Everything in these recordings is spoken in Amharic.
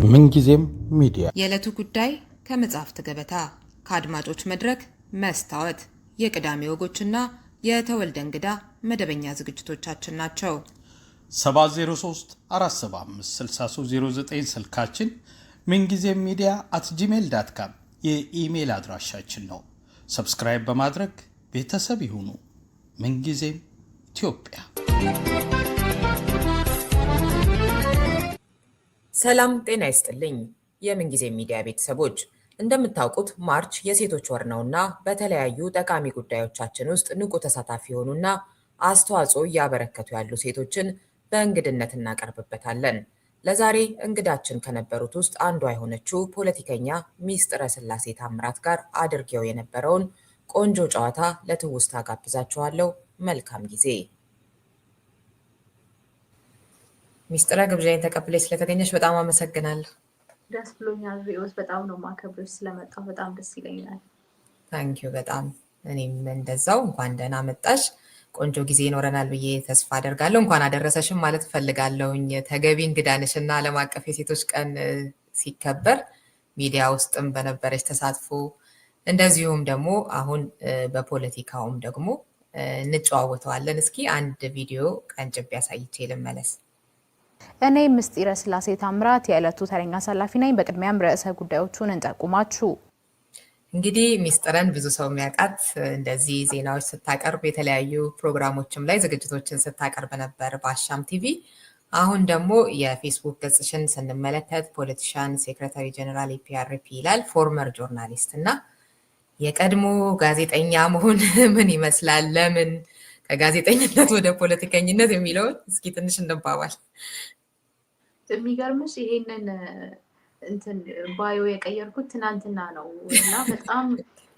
ምንጊዜም ሚዲያ የዕለቱ ጉዳይ ከመጽሐፍት ገበታ ከአድማጮች መድረክ መስታወት የቅዳሜ ወጎችና የተወልደ እንግዳ መደበኛ ዝግጅቶቻችን ናቸው። 703 475 6309 ስልካችን ምንጊዜም ሚዲያ@gmail.com የኢሜል አድራሻችን ነው። ሰብስክራይብ በማድረግ ቤተሰብ ይሁኑ። ምንጊዜም ኢትዮጵያ። ሰላም ጤና ይስጥልኝ። የምንጊዜም ሚዲያ ቤተሰቦች እንደምታውቁት ማርች የሴቶች ወር ነውና በተለያዩ ጠቃሚ ጉዳዮቻችን ውስጥ ንቁ ተሳታፊ የሆኑና አስተዋጽኦ እያበረከቱ ያሉ ሴቶችን በእንግድነት እናቀርብበታለን። ለዛሬ እንግዳችን ከነበሩት ውስጥ አንዷ የሆነችው ፖለቲከኛ ሚስጥረ ስላሴ ታምራት ጋር አድርጌው የነበረውን ቆንጆ ጨዋታ ለትውስታ ጋብዛችኋለሁ። መልካም ጊዜ። ሚስጥረ ግብዣዬን ተቀብለሽ ስለተገኘሽ በጣም አመሰግናለሁ። ደስ ብሎኛል። ሪዮስ በጣም ነው ማከብርሽ። ስለመጣሁ በጣም ደስ ይለኛል። ታንኪዩ በጣም እኔም እንደዛው። እንኳን ደህና መጣሽ። ቆንጆ ጊዜ ይኖረናል ብዬ ተስፋ አደርጋለሁ። እንኳን አደረሰሽም ማለት ፈልጋለሁኝ። ተገቢ እንግዳንሽና ዓለም አቀፍ የሴቶች ቀን ሲከበር ሚዲያ ውስጥም በነበረች ተሳትፎ እንደዚሁም ደግሞ አሁን በፖለቲካውም ደግሞ እንጨዋወተዋለን። እስኪ አንድ ቪዲዮ ቀንጭቤ አሳይቼ ልመለስ። እኔ ምስጢረ ስላሴ ታምራት የዕለቱ ተረኛ አሳላፊ ነኝ። በቅድሚያም ርዕሰ ጉዳዮቹን እንጠቁማችሁ። እንግዲህ ሚስጥረን ብዙ ሰው የሚያውቃት እንደዚህ ዜናዎች ስታቀርብ የተለያዩ ፕሮግራሞችም ላይ ዝግጅቶችን ስታቀርብ ነበር በአሻም ቲቪ። አሁን ደግሞ የፌስቡክ ገጽሽን ስንመለከት ፖለቲሻን ሴክሬታሪ ጀነራል ኢፒአርፒ ይላል። ፎርመር ጆርናሊስት እና የቀድሞ ጋዜጠኛ መሆን ምን ይመስላል? ለምን ከጋዜጠኝነት ወደ ፖለቲከኝነት የሚለውን እስኪ ትንሽ እንባባል። የሚገርምሽ ይሄንን እንትን ባዮ የቀየርኩት ትናንትና ነው እና በጣም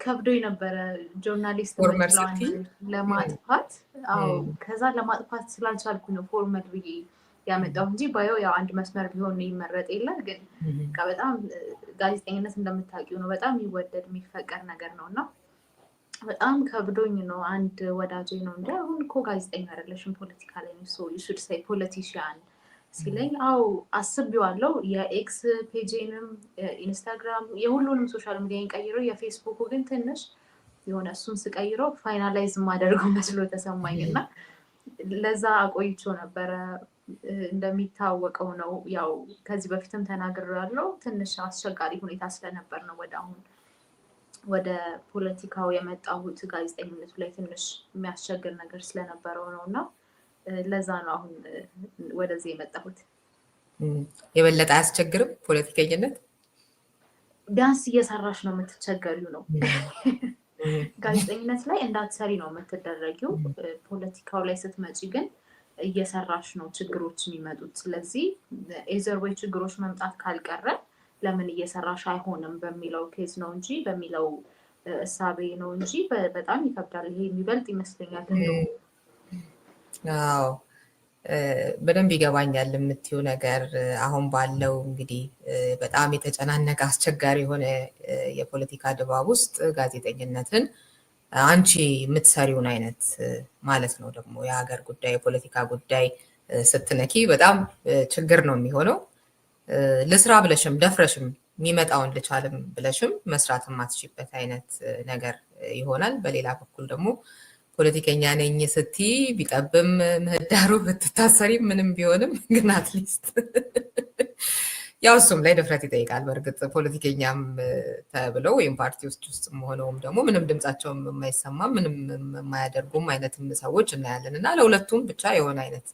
ከብዶ የነበረ ጆርናሊስት ለማጥፋት። አዎ ከዛ ለማጥፋት ስላልቻልኩ ነው ፎርመል ብዬ ያመጣው እንጂ ባዮ ያው አንድ መስመር ቢሆን ይመረጥ የለ። ግን በጣም ጋዜጠኝነት እንደምታውቂው ነው በጣም የሚወደድ የሚፈቀር ነገር ነው እና በጣም ከብዶኝ ነው። አንድ ወዳጄ ነው እንጂ አሁን እኮ ጋዜጠኛ አይደለሽም ፖለቲካ ላይ ነው ሹድ ሳይ ፖለቲሽያን ሲለኝ፣ አው አስቤዋለሁ። የኤክስ ፔጅንም ኢንስታግራም የሁሉንም ሶሻል ሚዲያን ቀይረው የፌስቡክ ግን ትንሽ የሆነ እሱን ስቀይረው ፋይናላይዝ ማደርገው መስሎ ተሰማኝ እና ለዛ አቆይቼው ነበረ። እንደሚታወቀው ነው ያው ከዚህ በፊትም ተናግሬያለሁ። ትንሽ አስቸጋሪ ሁኔታ ስለነበር ነው ወደ ፖለቲካው የመጣሁት። ጋዜጠኝነቱ ላይ ትንሽ የሚያስቸግር ነገር ስለነበረው ነው እና ለዛ ነው አሁን ወደዚህ የመጣሁት። የበለጠ አያስቸግርም ፖለቲከኝነት? ቢያንስ እየሰራሽ ነው የምትቸገሪው ነው። ጋዜጠኝነት ላይ እንዳትሰሪ ነው የምትደረጊው። ፖለቲካው ላይ ስትመጪ ግን እየሰራሽ ነው ችግሮች የሚመጡት። ስለዚህ ኤዘር ወይ ችግሮች መምጣት ካልቀረ ለምን እየሰራሽ አይሆንም በሚለው ኬዝ ነው እንጂ በሚለው እሳቤ ነው እንጂ በጣም ይከብዳል። ይሄ የሚበልጥ ይመስለኛል። አዎ በደንብ ይገባኛል የምትይው ነገር። አሁን ባለው እንግዲህ በጣም የተጨናነቀ አስቸጋሪ የሆነ የፖለቲካ ድባብ ውስጥ ጋዜጠኝነትን አንቺ የምትሰሪውን አይነት ማለት ነው ደግሞ የሀገር ጉዳይ የፖለቲካ ጉዳይ ስትነኪ በጣም ችግር ነው የሚሆነው። ልስራ ብለሽም ደፍረሽም የሚመጣውን ልቻልም ብለሽም መስራት የማትችይበት አይነት ነገር ይሆናል። በሌላ በኩል ደግሞ ፖለቲከኛ ነኝ ስትይ ቢጠብም ምህዳሩ ብትታሰሪ ምንም ቢሆንም ግን አትሊስት ያው እሱም ላይ ድፍረት ይጠይቃል። በእርግጥ ፖለቲከኛም ተብለው ወይም ፓርቲ ውስጥ ሆነውም ደግሞ ምንም ድምፃቸውም የማይሰማም ምንም የማያደርጉም አይነትም ሰዎች እናያለን እና ለሁለቱም ብቻ የሆነ አይነት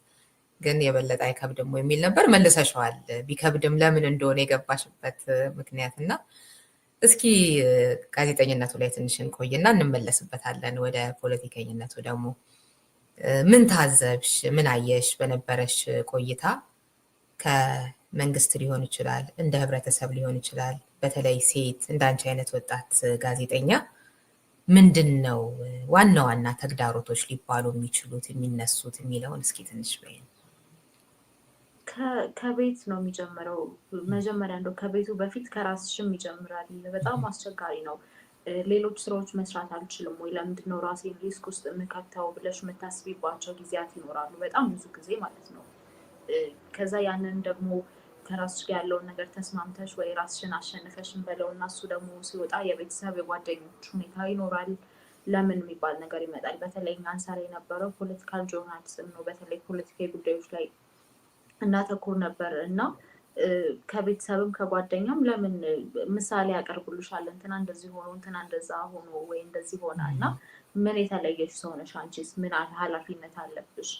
ግን የበለጠ አይከብድም የሚል ነበር። መልሰሽዋል። ቢከብድም ለምን እንደሆነ የገባሽበት ምክንያት እና እስኪ ጋዜጠኝነቱ ላይ ትንሽ እንቆይና እንመለስበታለን። ወደ ፖለቲከኝነቱ ደግሞ ምን ታዘብሽ? ምን አየሽ? በነበረሽ ቆይታ ከመንግስት ሊሆን ይችላል፣ እንደ ህብረተሰብ ሊሆን ይችላል። በተለይ ሴት እንዳንቺ አይነት ወጣት ጋዜጠኛ ምንድን ነው ዋና ዋና ተግዳሮቶች ሊባሉ የሚችሉት የሚነሱት የሚለውን እስኪ ትንሽ በይን። ከቤት ነው የሚጀምረው። መጀመሪያ እንደው ከቤቱ በፊት ከራስሽም ይጀምራል። በጣም አስቸጋሪ ነው። ሌሎች ስራዎች መስራት አልችልም ወይ ለምንድን ነው ራሴን ሪስክ ውስጥ የምከተው ብለሽ የምታስቢባቸው ጊዜያት ይኖራሉ። በጣም ብዙ ጊዜ ማለት ነው። ከዛ ያንን ደግሞ ከራስሽ ጋር ያለውን ነገር ተስማምተሽ ወይ ራስሽን አሸንፈሽን በለው እና እሱ ደግሞ ሲወጣ የቤተሰብ የጓደኞች ሁኔታ ይኖራል። ለምን የሚባል ነገር ይመጣል። በተለይ እኛ እንሰራ የነበረው ፖለቲካል ጆርናሊዝም ነው። በተለይ ፖለቲካዊ ጉዳዮች ላይ እናተኩር ነበር እና ከቤተሰብም ከጓደኛም ለምን ምሳሌ ያቀርቡልሻል። እንትና እንደዚህ ሆኖ እንትና እንደዛ ሆኖ ወይ እንደዚህ ሆና እና ምን የተለየሽ ሰው ነሽ አንቺስ? ምን ኃላፊነት አለብሽ?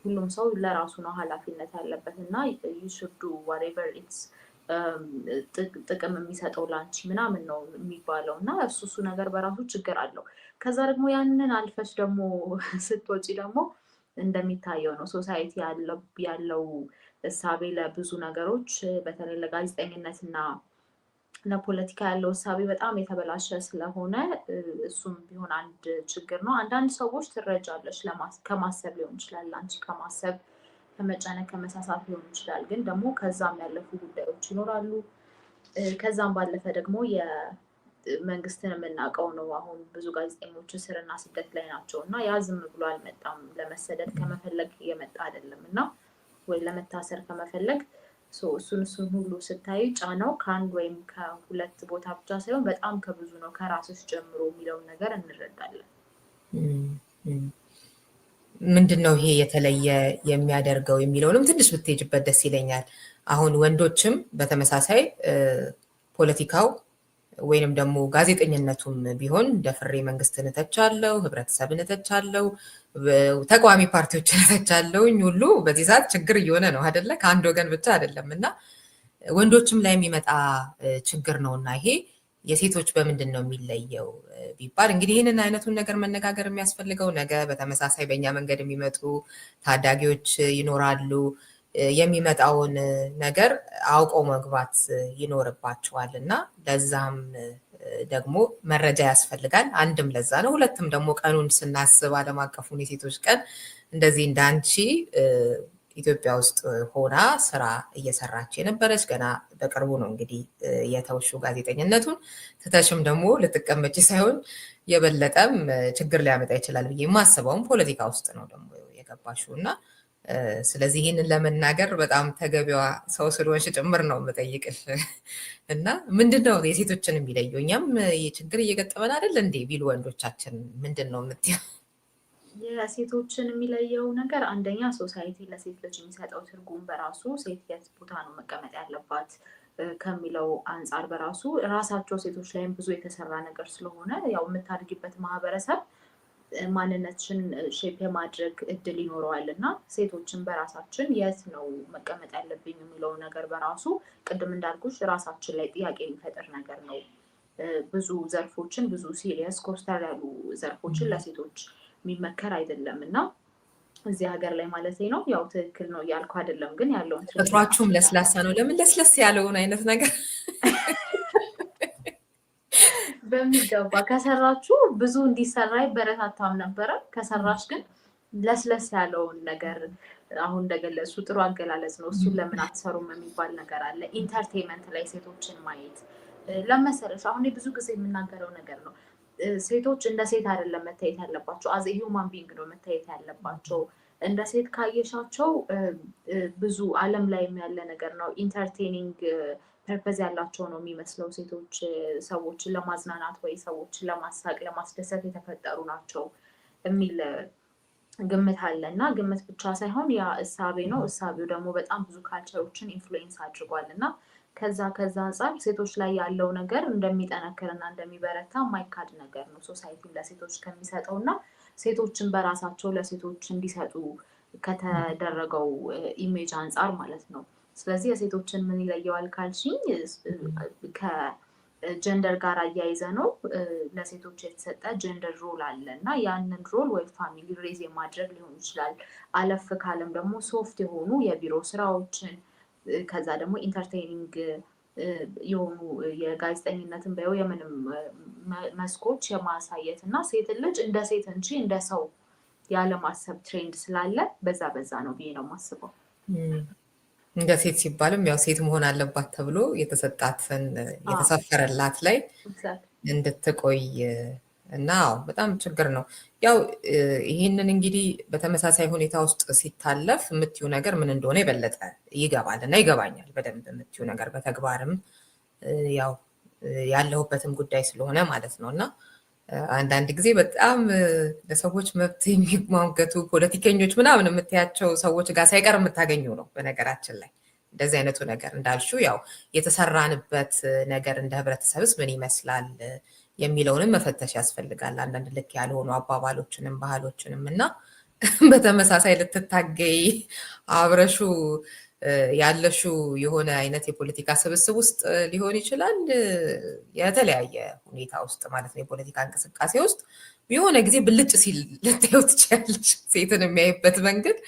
ሁሉም ሰው ለራሱ ነው ኃላፊነት ያለበት እና ዩሹዱ ዋሬቨር ኢትስ ጥቅም የሚሰጠው ላንቺ ምናምን ነው የሚባለው እና እሱ ነገር በራሱ ችግር አለው። ከዛ ደግሞ ያንን አልፈሽ ደግሞ ስትወጪ ደግሞ እንደሚታየው ነው ሶሳይቲ ያለው እሳቤ ለብዙ ነገሮች በተለይ ለጋዜጠኝነት እና ለፖለቲካ ያለው እሳቤ በጣም የተበላሸ ስለሆነ እሱም ቢሆን አንድ ችግር ነው። አንዳንድ ሰዎች ትረጃለሽ ከማሰብ ሊሆን ይችላል፣ አንቺ ከማሰብ ከመጨነቅ ከመሳሳት ሊሆን ይችላል። ግን ደግሞ ከዛም ያለፉ ጉዳዮች ይኖራሉ። ከዛም ባለፈ ደግሞ የመንግስትን የምናውቀው ነው። አሁን ብዙ ጋዜጠኞች እስርና ስደት ላይ ናቸው እና ያ ዝም ብሎ አልመጣም። ለመሰደድ ከመፈለግ የመጣ አይደለም እና ወይ ለመታሰር ከመፈለግ እሱን ሁሉ ስታይ ጫናው ከአንድ ወይም ከሁለት ቦታ ብቻ ሳይሆን በጣም ከብዙ ነው፣ ከራስሽ ጀምሮ የሚለውን ነገር እንረዳለን። ምንድን ነው ይሄ የተለየ የሚያደርገው የሚለውንም ትንሽ ብትሄጅበት ደስ ይለኛል። አሁን ወንዶችም በተመሳሳይ ፖለቲካው ወይንም ደግሞ ጋዜጠኝነቱም ቢሆን ደፍሬ መንግስትን እተቻለሁ፣ ህብረተሰብን እተቻለሁ፣ ተቃዋሚ ፓርቲዎችን እተቻለሁኝ ሁሉ በዚህ ሰዓት ችግር እየሆነ ነው አይደለ? ከአንድ ወገን ብቻ አይደለም እና ወንዶችም ላይ የሚመጣ ችግር ነው እና ይሄ የሴቶች በምንድን ነው የሚለየው ቢባል እንግዲህ ይህንን አይነቱን ነገር መነጋገር የሚያስፈልገው ነገ በተመሳሳይ በእኛ መንገድ የሚመጡ ታዳጊዎች ይኖራሉ። የሚመጣውን ነገር አውቀው መግባት ይኖርባቸዋል እና ለዛም ደግሞ መረጃ ያስፈልጋል። አንድም ለዛ ነው፣ ሁለትም ደግሞ ቀኑን ስናስብ ዓለም አቀፉን የሴቶች ቀን እንደዚህ እንዳንቺ ኢትዮጵያ ውስጥ ሆና ስራ እየሰራች የነበረች ገና በቅርቡ ነው እንግዲህ የተውሹ ጋዜጠኝነቱን ትተሽም ደግሞ ልትቀመጪ ሳይሆን የበለጠም ችግር ሊያመጣ ይችላል ብዬ የማስበውም ፖለቲካ ውስጥ ነው ደግሞ የገባሽው እና ስለዚህ ይህንን ለመናገር በጣም ተገቢዋ ሰው ስለሆንሽ ጭምር ነው የምጠይቅሽ እና ምንድነው የሴቶችን የሚለየው? እኛም ችግር እየገጠመን አይደል እንዴ ቢሉ ወንዶቻችን ምንድን ነው የምትይው? የሴቶችን የሚለየው ነገር አንደኛ ሶሳይቲ ለሴት ልጅ የሚሰጠው ትርጉም በራሱ ሴት የት ቦታ ነው መቀመጥ ያለባት ከሚለው አንጻር በራሱ ራሳቸው ሴቶች ላይም ብዙ የተሰራ ነገር ስለሆነ ያው የምታድጊበት ማህበረሰብ ማንነትሽን ሼፕ የማድረግ እድል ይኖረዋል እና ሴቶችን በራሳችን የት ነው መቀመጥ ያለብኝ የሚለው ነገር በራሱ ቅድም እንዳልኩሽ ራሳችን ላይ ጥያቄ የሚፈጥር ነገር ነው። ብዙ ዘርፎችን ብዙ ሲሪየስ ኮስተር ያሉ ዘርፎችን ለሴቶች የሚመከር አይደለም እና እዚህ ሀገር ላይ ማለት ነው። ያው ትክክል ነው እያልኩ አይደለም፣ ግን ያለውን ተፈጥሯችሁም ለስላሳ ነው። ለምን ለስለስ ያለውን አይነት ነገር በሚገባ ከሰራችሁ ብዙ እንዲሰራ ይበረታታም ነበረ። ከሰራሽ ግን ለስለስ ያለውን ነገር አሁን እንደገለጹ ጥሩ አገላለጽ ነው። እሱን ለምን አትሰሩም የሚባል ነገር አለ። ኢንተርቴንመንት ላይ ሴቶችን ማየት ለመሰለሽ አሁን ብዙ ጊዜ የምናገረው ነገር ነው። ሴቶች እንደ ሴት አይደለም መታየት ያለባቸው፣ አዝ ሂውማን ቢንግ ነው መታየት ያለባቸው። እንደ ሴት ካየሻቸው ብዙ ዓለም ላይ ያለ ነገር ነው። ኢንተርቴኒንግ ፐርፐዝ ያላቸው ነው የሚመስለው። ሴቶች ሰዎችን ለማዝናናት ወይ ሰዎችን ለማሳቅ ለማስደሰት የተፈጠሩ ናቸው የሚል ግምት አለ እና ግምት ብቻ ሳይሆን ያ እሳቤ ነው። እሳቤው ደግሞ በጣም ብዙ ካልቸሮችን ኢንፍሉዌንስ አድርጓል እና ከዛ አንጻር ሴቶች ላይ ያለው ነገር እንደሚጠነክር እና እንደሚበረታ የማይካድ ነገር ነው ሶሳይቲን ለሴቶች ከሚሰጠው እና ሴቶችን በራሳቸው ለሴቶች እንዲሰጡ ከተደረገው ኢሜጅ አንጻር ማለት ነው። ስለዚህ የሴቶችን ምን ይለየዋል ካልሽኝ ከጀንደር ጋር አያይዘ ነው ለሴቶች የተሰጠ ጀንደር ሮል አለ እና ያንን ሮል ወይ ፋሚሊ ሬዝ የማድረግ ሊሆን ይችላል። አለፍ ካለም ደግሞ ሶፍት የሆኑ የቢሮ ስራዎችን ከዛ ደግሞ ኢንተርቴኒንግ የሆኑ የጋዜጠኝነትን በየው የምንም መስኮች የማሳየት እና ሴት ልጅ እንደ ሴት እንጂ እንደ ሰው ያለማሰብ ትሬንድ ስላለ በዛ ነው ብዬ ነው የማስበው። እንደ ሴት ሲባልም ያው ሴት መሆን አለባት ተብሎ የተሰጣትን የተሰፈረላት ላይ እንድትቆይ እና በጣም ችግር ነው። ያው ይህንን እንግዲህ በተመሳሳይ ሁኔታ ውስጥ ሲታለፍ የምትዩ ነገር ምን እንደሆነ የበለጠ ይገባል እና ይገባኛል በደንብ የምትዩ ነገር በተግባርም ያው ያለሁበትም ጉዳይ ስለሆነ ማለት ነው። እና አንዳንድ ጊዜ በጣም ለሰዎች መብት የሚሟገቱ ፖለቲከኞች ምናምን የምታያቸው ሰዎች ጋር ሳይቀር የምታገኙ ነው። በነገራችን ላይ እንደዚህ አይነቱ ነገር እንዳልሽው ያው የተሰራንበት ነገር እንደ ህብረተሰብስ ምን ይመስላል የሚለውንም መፈተሽ ያስፈልጋል። አንዳንድ ልክ ያልሆኑ አባባሎችንም ባህሎችንም እና በተመሳሳይ ልትታገይ አብረሹ ያለሹ የሆነ አይነት የፖለቲካ ስብስብ ውስጥ ሊሆን ይችላል። የተለያየ ሁኔታ ውስጥ ማለት ነው። የፖለቲካ እንቅስቃሴ ውስጥ የሆነ ጊዜ ብልጭ ሲል ልታየው ትችያለሽ። ሴትን የሚያይበት መንገድ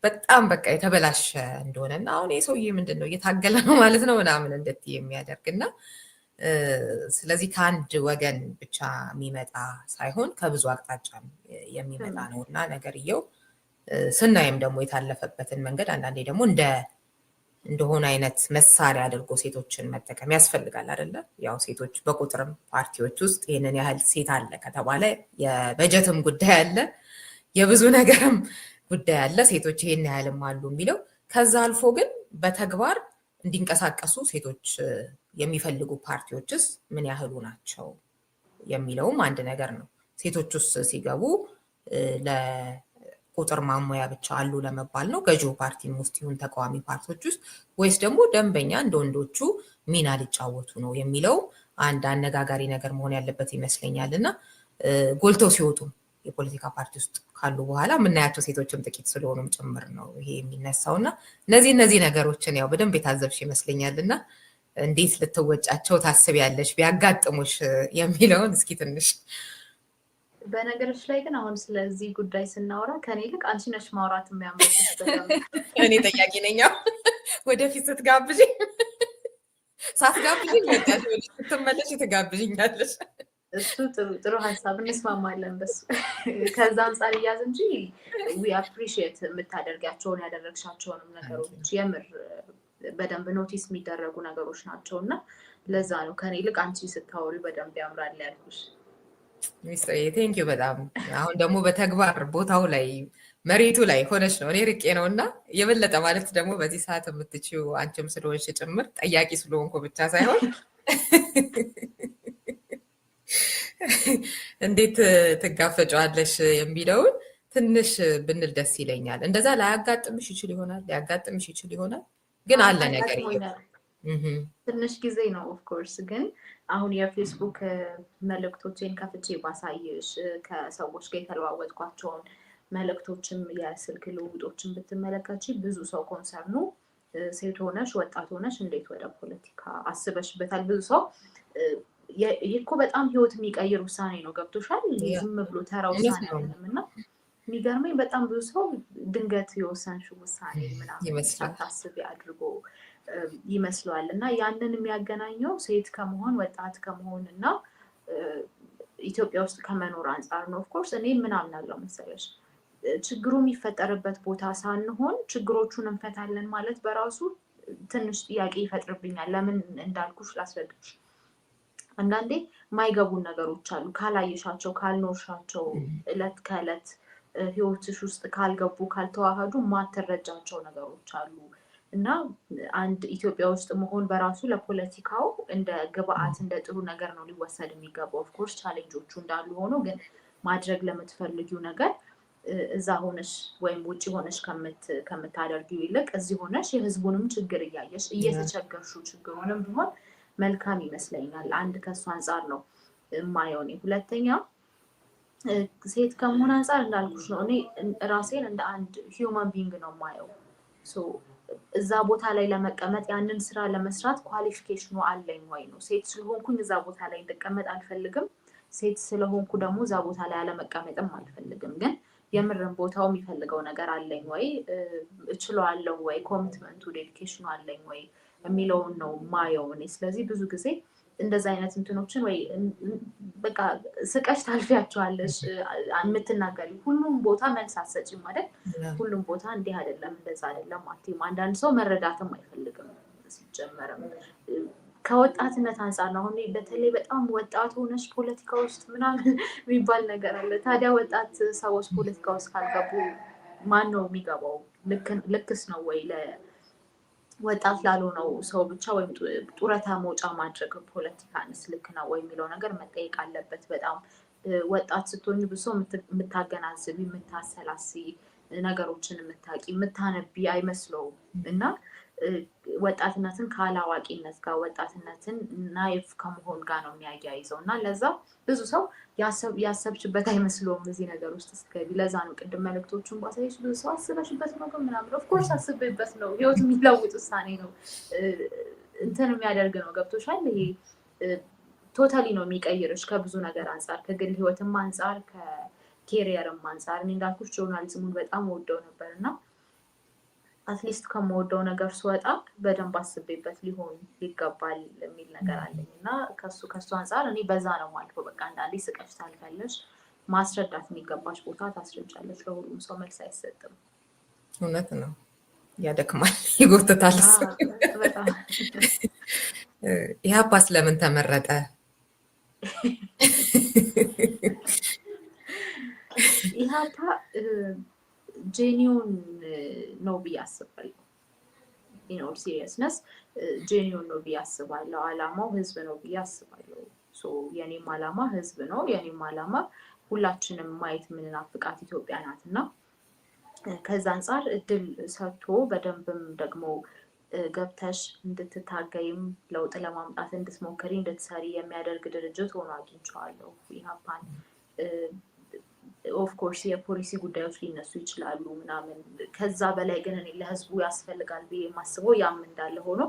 በጣም በቃ የተበላሸ እንደሆነ እና አሁን ይህ ሰውዬ ምንድን ነው እየታገለ ነው ማለት ነው ምናምን እንድትይ የሚያደርግ እና ስለዚህ ከአንድ ወገን ብቻ የሚመጣ ሳይሆን ከብዙ አቅጣጫ የሚመጣ ነው እና ነገርየው ስናይም ደግሞ የታለፈበትን መንገድ አንዳንዴ ደግሞ እንደሆነ አይነት መሳሪያ አድርጎ ሴቶችን መጠቀም ያስፈልጋል አይደለ? ያው ሴቶች በቁጥርም ፓርቲዎች ውስጥ ይህንን ያህል ሴት አለ ከተባለ የበጀትም ጉዳይ አለ፣ የብዙ ነገርም ጉዳይ አለ። ሴቶች ይሄን ያህልም አሉ የሚለው ከዛ አልፎ ግን በተግባር እንዲንቀሳቀሱ ሴቶች የሚፈልጉ ፓርቲዎችስ ምን ያህሉ ናቸው የሚለውም አንድ ነገር ነው። ሴቶች ውስጥ ሲገቡ ለቁጥር ማሟያ ብቻ አሉ ለመባል ነው ገዢው ፓርቲም ውስጥ ይሁን ተቃዋሚ ፓርቲዎች ውስጥ ወይስ ደግሞ ደንበኛ እንደ ወንዶቹ ሚና ሊጫወቱ ነው የሚለው አንድ አነጋጋሪ ነገር መሆን ያለበት ይመስለኛል። እና ጎልተው ሲወጡ የፖለቲካ ፓርቲ ውስጥ ካሉ በኋላ የምናያቸው ሴቶችም ጥቂት ስለሆኑም ጭምር ነው ይሄ የሚነሳው እና እነዚህ ነገሮችን ያው በደንብ የታዘብሽ ይመስለኛል። እና እንዴት ልትወጫቸው ታስቢያለሽ ቢያጋጥሙሽ የሚለውን እስኪ ትንሽ። በነገሮች ላይ ግን አሁን ስለዚህ ጉዳይ ስናወራ ከኔ ይልቅ አንቺ ነሽ ማውራት የሚያምርሽ። እኔ ጠያቂ ነኝ። ወደፊት ስትጋብዥ ሳትጋብዥኝ ስትመለሽ ትጋብዥኛለሽ። እሱ ጥሩ ሀሳብ እንስማማለን በሱ። ከዛ አንጻር እያዝ እንጂ ዊ አፕሪሺየት የምታደርጋቸውን ያደረግሻቸውንም ነገሮች የምር በደንብ ኖቲስ የሚደረጉ ነገሮች ናቸው እና ለዛ ነው ከኔ ይልቅ አንቺ ስታወሪ በደንብ ያምራል ያልኩሽ። ሚስትዬ ቴንኪው በጣም። አሁን ደግሞ በተግባር ቦታው ላይ መሬቱ ላይ ሆነች ነው እኔ ርቄ ነው እና የበለጠ ማለት ደግሞ በዚህ ሰዓት የምትችይው አንቺም ስለሆንሽ ጭምር ጠያቂ ስለሆንኩ ብቻ ሳይሆን እንዴት ትጋፈጫዋለሽ የሚለውን ትንሽ ብንል ደስ ይለኛል። እንደዛ ላያጋጥምሽ ይችል ይሆናል ሊያጋጥምሽ ይችል ይሆናል ግን አለ ነገር ትንሽ ጊዜ ነው ኦፍኮርስ። ግን አሁን የፌስቡክ መልእክቶችን ከፍቼ ባሳይሽ ከሰዎች ጋር የተለዋወጥኳቸውን መልእክቶችም የስልክ ልውውጦችን ብትመለከቺ ብዙ ሰው ኮንሰርኑ ሴት ሆነሽ ወጣት ሆነሽ እንዴት ወደ ፖለቲካ አስበሽበታል። ብዙ ሰው ይህ እኮ በጣም ህይወት የሚቀይር ውሳኔ ነው ገብቶሻል። ዝም ብሎ ተራ ውሳኔ አይደለም እና የሚገርመኝ በጣም ብዙ ሰው ድንገት የወሰንሽው ውሳኔ ምናምን ሳታስቢ አድርጎ ይመስለዋል። እና ያንን የሚያገናኘው ሴት ከመሆን ወጣት ከመሆን እና ኢትዮጵያ ውስጥ ከመኖር አንጻር ነው። ኦፍኮርስ እኔ ምን አምናለሁ መሰለሽ ችግሩ የሚፈጠርበት ቦታ ሳንሆን ችግሮቹን እንፈታለን ማለት በራሱ ትንሽ ጥያቄ ይፈጥርብኛል። ለምን እንዳልኩሽ ላስረዳሽ። አንዳንዴ የማይገቡን ነገሮች አሉ ካላየሻቸው ካልኖርሻቸው እለት ከእለት ህይወትሽ ውስጥ ካልገቡ ካልተዋሃዱ ማትረጃቸው ነገሮች አሉ እና አንድ ኢትዮጵያ ውስጥ መሆን በራሱ ለፖለቲካው እንደ ግብአት እንደ ጥሩ ነገር ነው ሊወሰድ የሚገባው። ኦፍኮርስ ቻሌንጆቹ እንዳሉ ሆኖ ግን ማድረግ ለምትፈልጊው ነገር እዛ ሆነሽ ወይም ውጭ ሆነሽ ከምታደርጊው ይልቅ እዚህ ሆነሽ የህዝቡንም ችግር እያየሽ እየተቸገርሹ ችግሩንም ቢሆን መልካም ይመስለኛል። አንድ ከሱ አንጻር ነው የማየው እኔ። ሁለተኛ ሴት ከመሆን አንጻር እንዳልኩሽ ነው እኔ ራሴን እንደ አንድ ሂውማን ቢንግ ነው የማየው። እዛ ቦታ ላይ ለመቀመጥ ያንን ስራ ለመስራት ኳሊፊኬሽኑ አለኝ ወይ ነው። ሴት ስለሆንኩኝ እዛ ቦታ ላይ እንድቀመጥ አልፈልግም። ሴት ስለሆንኩ ደግሞ እዛ ቦታ ላይ አለመቀመጥም አልፈልግም። ግን የምርን ቦታው የሚፈልገው ነገር አለኝ ወይ፣ እችለዋለሁ ወይ፣ ኮሚትመንቱ ዴዲኬሽኑ አለኝ ወይ የሚለውን ነው ማየው እኔ። ስለዚህ ብዙ ጊዜ እንደዛ አይነት እንትኖችን ወይ በቃ ስቀሽ ታልፊያቸዋለሽ የምትናገሪ ሁሉም ቦታ መልስ አትሰጪም ማለት ሁሉም ቦታ እንዲህ አይደለም እንደዛ አይደለም አትይም። አንዳንድ ሰው መረዳትም አይፈልግም ሲጀመርም ከወጣትነት አንፃር ነው። አሁን በተለይ በጣም ወጣት ሆነሽ ፖለቲካ ውስጥ ምናምን የሚባል ነገር አለ። ታዲያ ወጣት ሰዎች ፖለቲካ ውስጥ ካልገቡ ማን ነው የሚገባው? ልክስ ነው ወይ ለወጣት ላልሆነው ሰው ብቻ ወይም ጡረታ መውጫ ማድረግ ፖለቲካንስ ልክ ነው ወይ የሚለው ነገር መጠየቅ አለበት። በጣም ወጣት ስትሆኝ ብዙ የምታገናዝቢ የምታሰላሲ ነገሮችን የምታቂ የምታነቢ አይመስለውም እና ወጣትነትን ካላዋቂነት ጋር ወጣትነትን ናይፍ ከመሆን ጋር ነው የሚያያይዘው እና ለዛ ብዙ ሰው ያሰብችበት አይመስለውም እዚህ ነገር ውስጥ ስትገቢ። ለዛ ነው ቅድም መልእክቶቹን ባሳይሽ ብዙ ሰው አስበሽበት ነው ግን ምናምን ኦፍኮርስ አስቤበት ነው። ህይወት የሚለውጥ ውሳኔ ነው እንትን የሚያደርግ ነው። ገብቶሻል? ይሄ ቶታሊ ነው የሚቀይርሽ ከብዙ ነገር አንጻር፣ ከግል ህይወትም አንጻር፣ ከኬሪየርም አንጻር። እኔ እንዳልኩሽ ጆርናሊዝሙን በጣም ወደው ነበር እና አትሊስት ከምወደው ነገር ስወጣ በደንብ አስቤበት ሊሆን ይገባል የሚል ነገር አለኝ እና ከሱ አንጻር እኔ በዛ ነው ማለት ነው። በቃ አንዳንዴ ስቀሽ ታልፋለሽ፣ ማስረዳት የሚገባሽ ቦታ ታስረጃለሽ። ለሁሉም ሰው መልስ አይሰጥም። እውነት ነው፣ ያደክማል፣ ይጎትታል። ኢህአፓስ ለምን ተመረጠ? ኢህአፓ ጄኒውን ነው ብዬ አስባለሁ። ኢን ኦል ሲሪየስነስ ጄኒውን ነው ብዬ አስባለሁ። አላማው ህዝብ ነው ብዬ አስባለሁ። የኔም አላማ ህዝብ ነው። የኔም አላማ ሁላችንም ማየት የምንናፍቃት ኢትዮጵያ ናት እና ከዛ አንጻር እድል ሰጥቶ በደንብም ደግሞ ገብተሽ እንድትታገይም ለውጥ ለማምጣት እንድትሞክሪ እንድትሰሪ የሚያደርግ ድርጅት ሆኖ አግኝቼዋለሁ ኢህአፓን። ኦፍኮርስ የፖሊሲ ጉዳዮች ሊነሱ ይችላሉ ምናምን፣ ከዛ በላይ ግን እኔ ለህዝቡ ያስፈልጋል ብዬ የማስበው ያም እንዳለ ሆኖ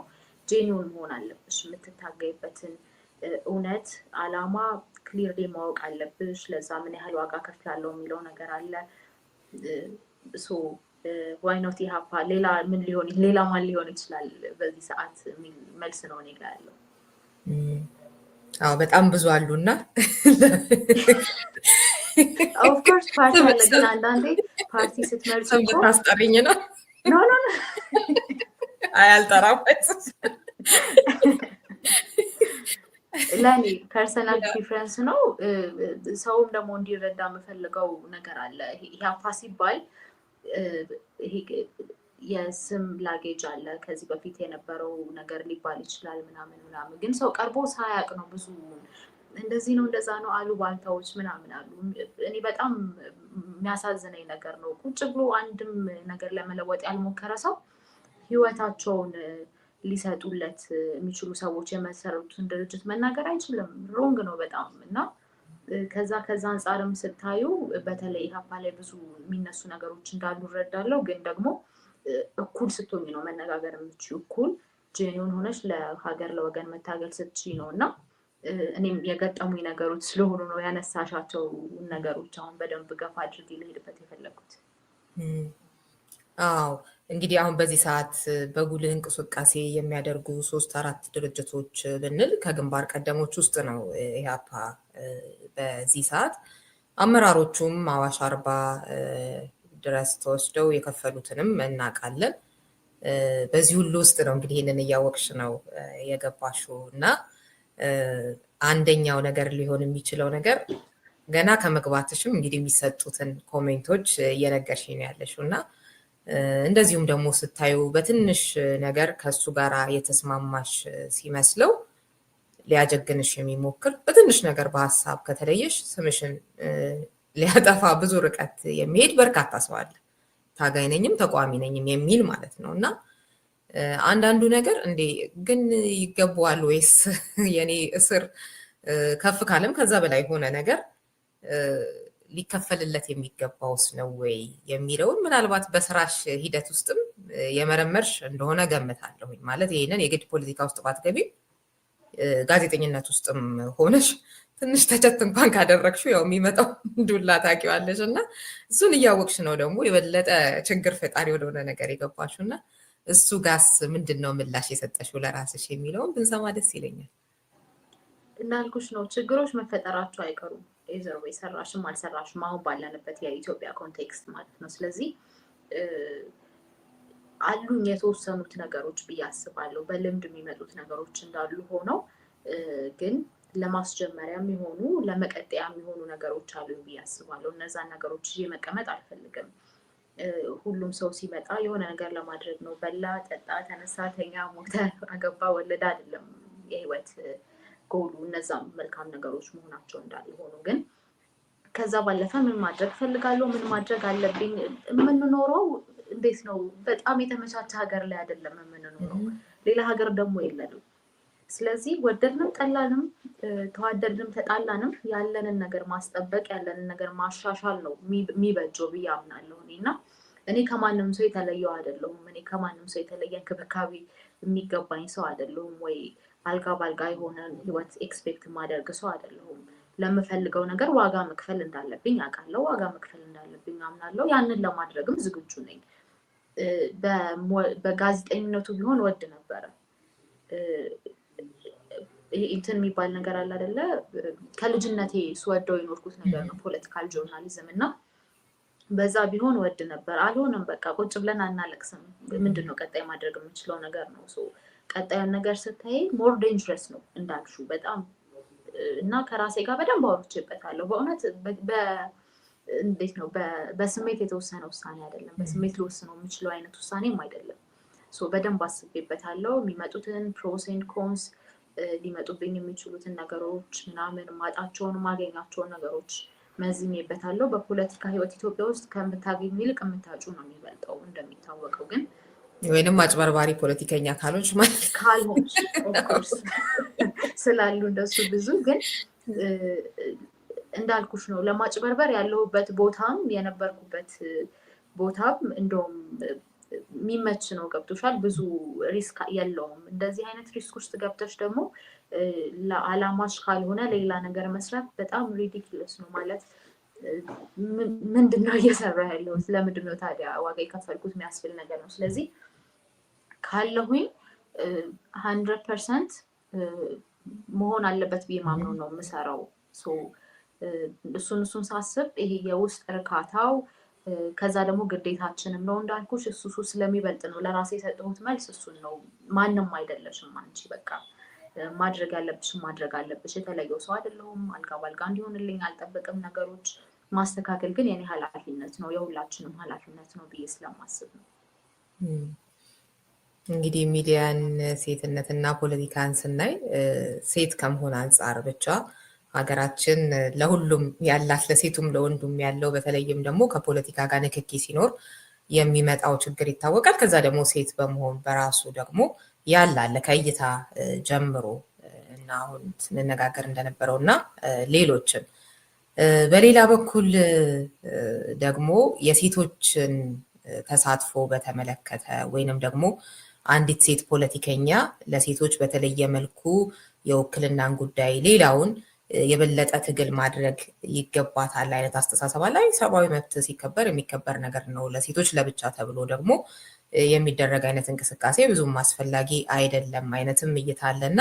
ጄኒውን መሆን አለብሽ። የምትታገይበትን እውነት አላማ ክሊርሊ ማወቅ አለብሽ። ለዛ ምን ያህል ዋጋ ከፍላለሁ የሚለው ነገር አለ። ዋይ ኖት ኢህአፓ ሌላ ማን ሊሆን ይችላል በዚህ ሰዓት የሚል መልስ ነው እኔ ጋር ያለው። አዎ በጣም ብዙ አሉና ኦፍኮርስ ፓርቲ አለ፣ ግን አንዳንዴ ፓርቲ ስትመርጭ እኮ ታስጠሪኝ ነው። ኖ አልጠራም። ለእኔ ፐርሰናል ፕሪፈረንስ ነው። ሰውም ደግሞ እንዲረዳ የምፈልገው ነገር አለ። ኢህአፓ ሲባል ይሄ የስም ላጌጅ አለ። ከዚህ በፊት የነበረው ነገር ሊባል ይችላል ምናምን፣ ግን ሰው ቀርቦ ሳያቅ ነው ብዙ እንደዚህ ነው እንደዛ ነው አሉ ባልታዎች ምናምን አሉ። እኔ በጣም የሚያሳዝነኝ ነገር ነው። ቁጭ ብሎ አንድም ነገር ለመለወጥ ያልሞከረ ሰው ህይወታቸውን ሊሰጡለት የሚችሉ ሰዎች የመሰረቱትን ድርጅት መናገር አይችልም። ሮንግ ነው በጣም እና ከዛ አንጻርም ስታዩ በተለይ ኢህአፓ ላይ ብዙ የሚነሱ ነገሮች እንዳሉ እረዳለሁ። ግን ደግሞ እኩል ስትሆኝ ነው መነጋገር የምትችይው። እኩል ጄኒውን ሆነሽ ለሀገር ለወገን መታገል ስትችይ ነው እና እኔም የገጠሙኝ ነገሮች ስለሆኑ ነው ያነሳሻቸው ነገሮች አሁን በደንብ ገፋ አድርጌ ልሄድበት የፈለጉት። አዎ እንግዲህ አሁን በዚህ ሰዓት በጉልህ እንቅስቃሴ የሚያደርጉ 3-4 ድርጅቶች ብንል ከግንባር ቀደሞች ውስጥ ነው ኢህአፓ። በዚህ ሰዓት አመራሮቹም አዋሽ አርባ ድረስ ተወስደው የከፈሉትንም እናውቃለን። በዚህ ሁሉ ውስጥ ነው እንግዲህ ይህንን እያወቅሽ ነው የገባሽው እና አንደኛው ነገር ሊሆን የሚችለው ነገር ገና ከመግባትሽም እንግዲህ የሚሰጡትን ኮሜንቶች እየነገርሽኝ ነው ያለሽው እና እንደዚሁም ደግሞ ስታዩ በትንሽ ነገር ከሱ ጋር የተስማማሽ ሲመስለው ሊያጀግንሽ የሚሞክር በትንሽ ነገር በሀሳብ ከተለየሽ ስምሽን ሊያጠፋ ብዙ ርቀት የሚሄድ በርካታ ሰው አለ። ታጋይ ነኝም ተቋሚ ነኝም የሚል ማለት ነው እና አንዳንዱ ነገር እንዴ ግን ይገባዋል ወይስ የኔ እስር ከፍ ካለም ከዛ በላይ ሆነ ነገር ሊከፈልለት የሚገባውስ ነው ወይ የሚለውን ምናልባት በስራሽ ሂደት ውስጥም የመረመርሽ እንደሆነ ገምታለሁኝ። ማለት ይሄንን የግድ ፖለቲካ ውስጥ ባትገቢም ጋዜጠኝነት ውስጥም ሆነሽ ትንሽ ተቸት እንኳን ካደረግሽው ያው የሚመጣው ዱላ ታውቂዋለሽ እና እሱን እያወቅሽ ነው ደግሞ የበለጠ ችግር ፈጣሪ ወደሆነ ነገር የገባሽው እና እሱ ጋስ ምንድን ነው ምላሽ የሰጠሽው ለራስሽ የሚለውን ብንሰማ ደስ ይለኛል። እንዳልኩሽ ነው ችግሮች መፈጠራቸው አይቀሩም። ኤዘር ወይ ሰራሽም አልሰራሽም አሁን ባለንበት የኢትዮጵያ ኮንቴክስት ማለት ነው። ስለዚህ አሉኝ የተወሰኑት ነገሮች ብዬ አስባለሁ። በልምድ የሚመጡት ነገሮች እንዳሉ ሆነው ግን ለማስጀመሪያ የሚሆኑ ለመቀጠያ የሚሆኑ ነገሮች አሉኝ ብዬ አስባለሁ። እነዛን ነገሮች ይዤ መቀመጥ አልፈልግም። ሁሉም ሰው ሲመጣ የሆነ ነገር ለማድረግ ነው። በላ፣ ጠጣ፣ ተነሳ፣ ተኛ፣ ሞተ፣ አገባ፣ ወለደ አይደለም የህይወት ጎሉ። እነዛም መልካም ነገሮች መሆናቸው እንዳሉ ሆኖ ግን ከዛ ባለፈ ምን ማድረግ ፈልጋለሁ፣ ምን ማድረግ አለብኝ። የምንኖረው እንዴት ነው? በጣም የተመቻቸ ሀገር ላይ አይደለም የምንኖረው። ሌላ ሀገር ደግሞ የለንም። ስለዚህ ወደድንም ጠላንም ተዋደድንም ተጣላንም ያለንን ነገር ማስጠበቅ ያለንን ነገር ማሻሻል ነው የሚበጀው ብዬ አምናለሁ። እና እኔ ከማንም ሰው የተለየው አይደለሁም። እኔ ከማንም ሰው የተለየ እንክብካቤ የሚገባኝ ሰው አይደለሁም። ወይ አልጋ ባልጋ የሆነ ህይወት ኤክስፔክት የማደርግ ሰው አይደለሁም። ለምፈልገው ነገር ዋጋ መክፈል እንዳለብኝ አውቃለሁ። ዋጋ መክፈል እንዳለብኝ አምናለሁ። ያንን ለማድረግም ዝግጁ ነኝ። በጋዜጠኝነቱ ቢሆን ወድ ነበረ። እንትን የሚባል ነገር አለ አይደለ? ከልጅነቴ ስወደው የኖርኩት ነገር ነው ፖለቲካል ጆርናሊዝም እና በዛ ቢሆን ወድ ነበር። አልሆነም። በቃ ቁጭ ብለን አናለቅስም። ምንድነው ቀጣይ ማድረግ የምንችለው ነገር ነው። ቀጣዩን ነገር ስታይ ሞር ዴንጀረስ ነው እንዳልሹ በጣም እና ከራሴ ጋር በደንብ አውርቼበታለሁ። በእውነት እንዴት ነው በስሜት የተወሰነ ውሳኔ አይደለም። በስሜት ልወስነው የምችለው አይነት ውሳኔም አይደለም። በደንብ አስቤበታለሁ። የሚመጡትን ፕሮስ ኤንድ ኮንስ ሊመጡብኝ የሚችሉትን ነገሮች ምናምን ማጣቸውን ማገኛቸውን ነገሮች መዝኜበታለሁ። በፖለቲካ ህይወት ኢትዮጵያ ውስጥ ከምታገኝ ይልቅ የምታጩ ነው የሚበልጠው እንደሚታወቀው። ግን ወይንም አጭበርባሪ ፖለቲከኛ ካልሆንሽ ማለት ካልሆንሽ ኦፍኮርስ ስላሉ እንደሱ ብዙ ግን እንዳልኩሽ ነው። ለማጭበርበር ያለሁበት ቦታም የነበርኩበት ቦታም እንደውም የሚመች ነው። ገብቶሻል? ብዙ ሪስክ የለውም። እንደዚህ አይነት ሪስክ ውስጥ ገብተሽ ደግሞ ለአላማሽ ካልሆነ ሌላ ነገር መስራት በጣም ሪዲክለስ ነው። ማለት ምንድነው እየሰራ ያለው? ስለምንድነው ታዲያ ዋጋ የከፈልኩት የሚያስብል ነገር ነው። ስለዚህ ካለሁኝ 100% መሆን አለበት ብዬ ማምነው ነው የምሰራው። እሱን ሳስብ ይሄ የውስጥ እርካታው ከዛ ደግሞ ግዴታችንም ነው እንዳልኩሽ። እሱ ስለሚበልጥ ነው ለራሴ የሰጠሁት መልስ እሱን ነው። ማንም አይደለሽም አንቺ። በቃ ማድረግ ያለብሽም ማድረግ አለብሽ። የተለየው ሰው አይደለሁም። አልጋ ባልጋ እንዲሆንልኝ አልጠብቅም። ነገሮች ማስተካከል ግን የኔ ኃላፊነት ነው፣ የሁላችንም ኃላፊነት ነው ብዬ ስለማስብ ነው። እንግዲህ ሚዲያን ሴትነትና ፖለቲካን ስናይ ሴት ከመሆን አንጻር ብቻ ሀገራችን ለሁሉም ያላት ለሴቱም ለወንዱም ያለው በተለይም ደግሞ ከፖለቲካ ጋር ንክኪ ሲኖር የሚመጣው ችግር ይታወቃል። ከዛ ደግሞ ሴት በመሆን በራሱ ደግሞ ያላለ ከእይታ ጀምሮ እና አሁን ስንነጋገር እንደነበረው እና ሌሎችን በሌላ በኩል ደግሞ የሴቶችን ተሳትፎ በተመለከተ ወይንም ደግሞ አንዲት ሴት ፖለቲከኛ ለሴቶች በተለየ መልኩ የውክልናን ጉዳይ ሌላውን የበለጠ ትግል ማድረግ ይገባታል አይነት አስተሳሰብ አለ። ሰብአዊ መብት ሲከበር የሚከበር ነገር ነው። ለሴቶች ለብቻ ተብሎ ደግሞ የሚደረግ አይነት እንቅስቃሴ ብዙም አስፈላጊ አይደለም አይነትም እይታ አለና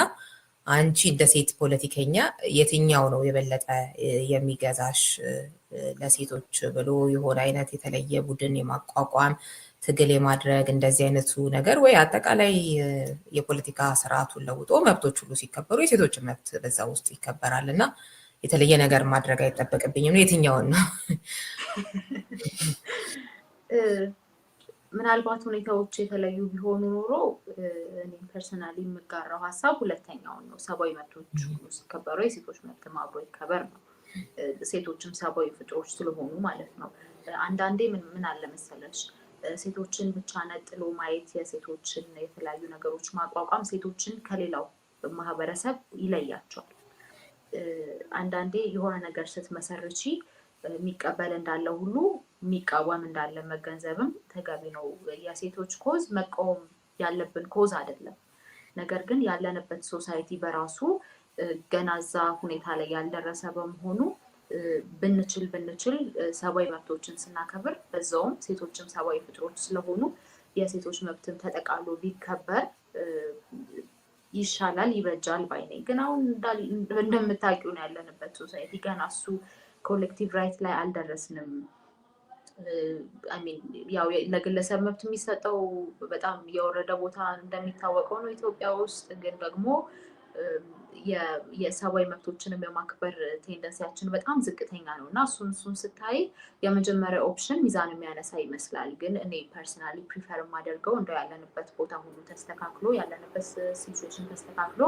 አንቺ እንደ ሴት ፖለቲከኛ የትኛው ነው የበለጠ የሚገዛሽ? ለሴቶች ብሎ የሆነ አይነት የተለየ ቡድን የማቋቋም ትግል የማድረግ እንደዚህ አይነቱ ነገር ወይ አጠቃላይ የፖለቲካ ስርዓቱን ለውጦ መብቶች ሁሉ ሲከበሩ የሴቶችን መብት በዛ ውስጥ ይከበራል እና የተለየ ነገር ማድረግ አይጠበቅብኝም ነው? የትኛውን ነው? ምናልባት ሁኔታዎች የተለዩ ቢሆኑ ኖሮ እኔ ፐርሰናሊ የምጋራው ሀሳብ ሁለተኛውን ነው። ሰብአዊ መብቶች ሁሉ ሲከበሩ የሴቶች መብት አብሮ ይከበር ነው። ሴቶችም ሰብአዊ ፍጥሮች ስለሆኑ ማለት ነው። አንዳንዴ ምን አለ መሰለሽ ሴቶችን ብቻ ነጥሎ ማየት፣ የሴቶችን የተለያዩ ነገሮች ማቋቋም ሴቶችን ከሌላው ማህበረሰብ ይለያቸዋል። አንዳንዴ የሆነ ነገር ስትመሰርቺ የሚቀበል እንዳለ ሁሉ የሚቃወም እንዳለ መገንዘብም ተገቢ ነው። የሴቶች ኮዝ መቃወም ያለብን ኮዝ አይደለም። ነገር ግን ያለንበት ሶሳይቲ በራሱ ገና እዛ ሁኔታ ላይ ያልደረሰ በመሆኑ ብንችል ሰብአዊ መብቶችን ስናከብር በዛውም ሴቶችም ሰብአዊ ፍጥሮች ስለሆኑ የሴቶች መብትን ተጠቃሎ ቢከበር ይሻላል፣ ይበጃል ባይ ነኝ። ግን አሁን እንደምታውቂው ነው ያለንበት ሶሳይቲ ገና እሱ ኮሌክቲቭ ራይት ላይ አልደረስንም። ያው ለግለሰብ መብት የሚሰጠው በጣም የወረደ ቦታ እንደሚታወቀው ነው ኢትዮጵያ ውስጥ። ግን ደግሞ የሰብአዊ መብቶችንም የማክበር ቴንደንሲያችን በጣም ዝቅተኛ ነው እና እሱን ስታይ የመጀመሪያ ኦፕሽን ሚዛን የሚያነሳ ይመስላል። ግን እኔ ፐርሰናሊ ፕሪፈር የማደርገው እንደው ያለንበት ቦታ ሁሉ ተስተካክሎ ያለንበት ሲቹዌሽን ተስተካክሎ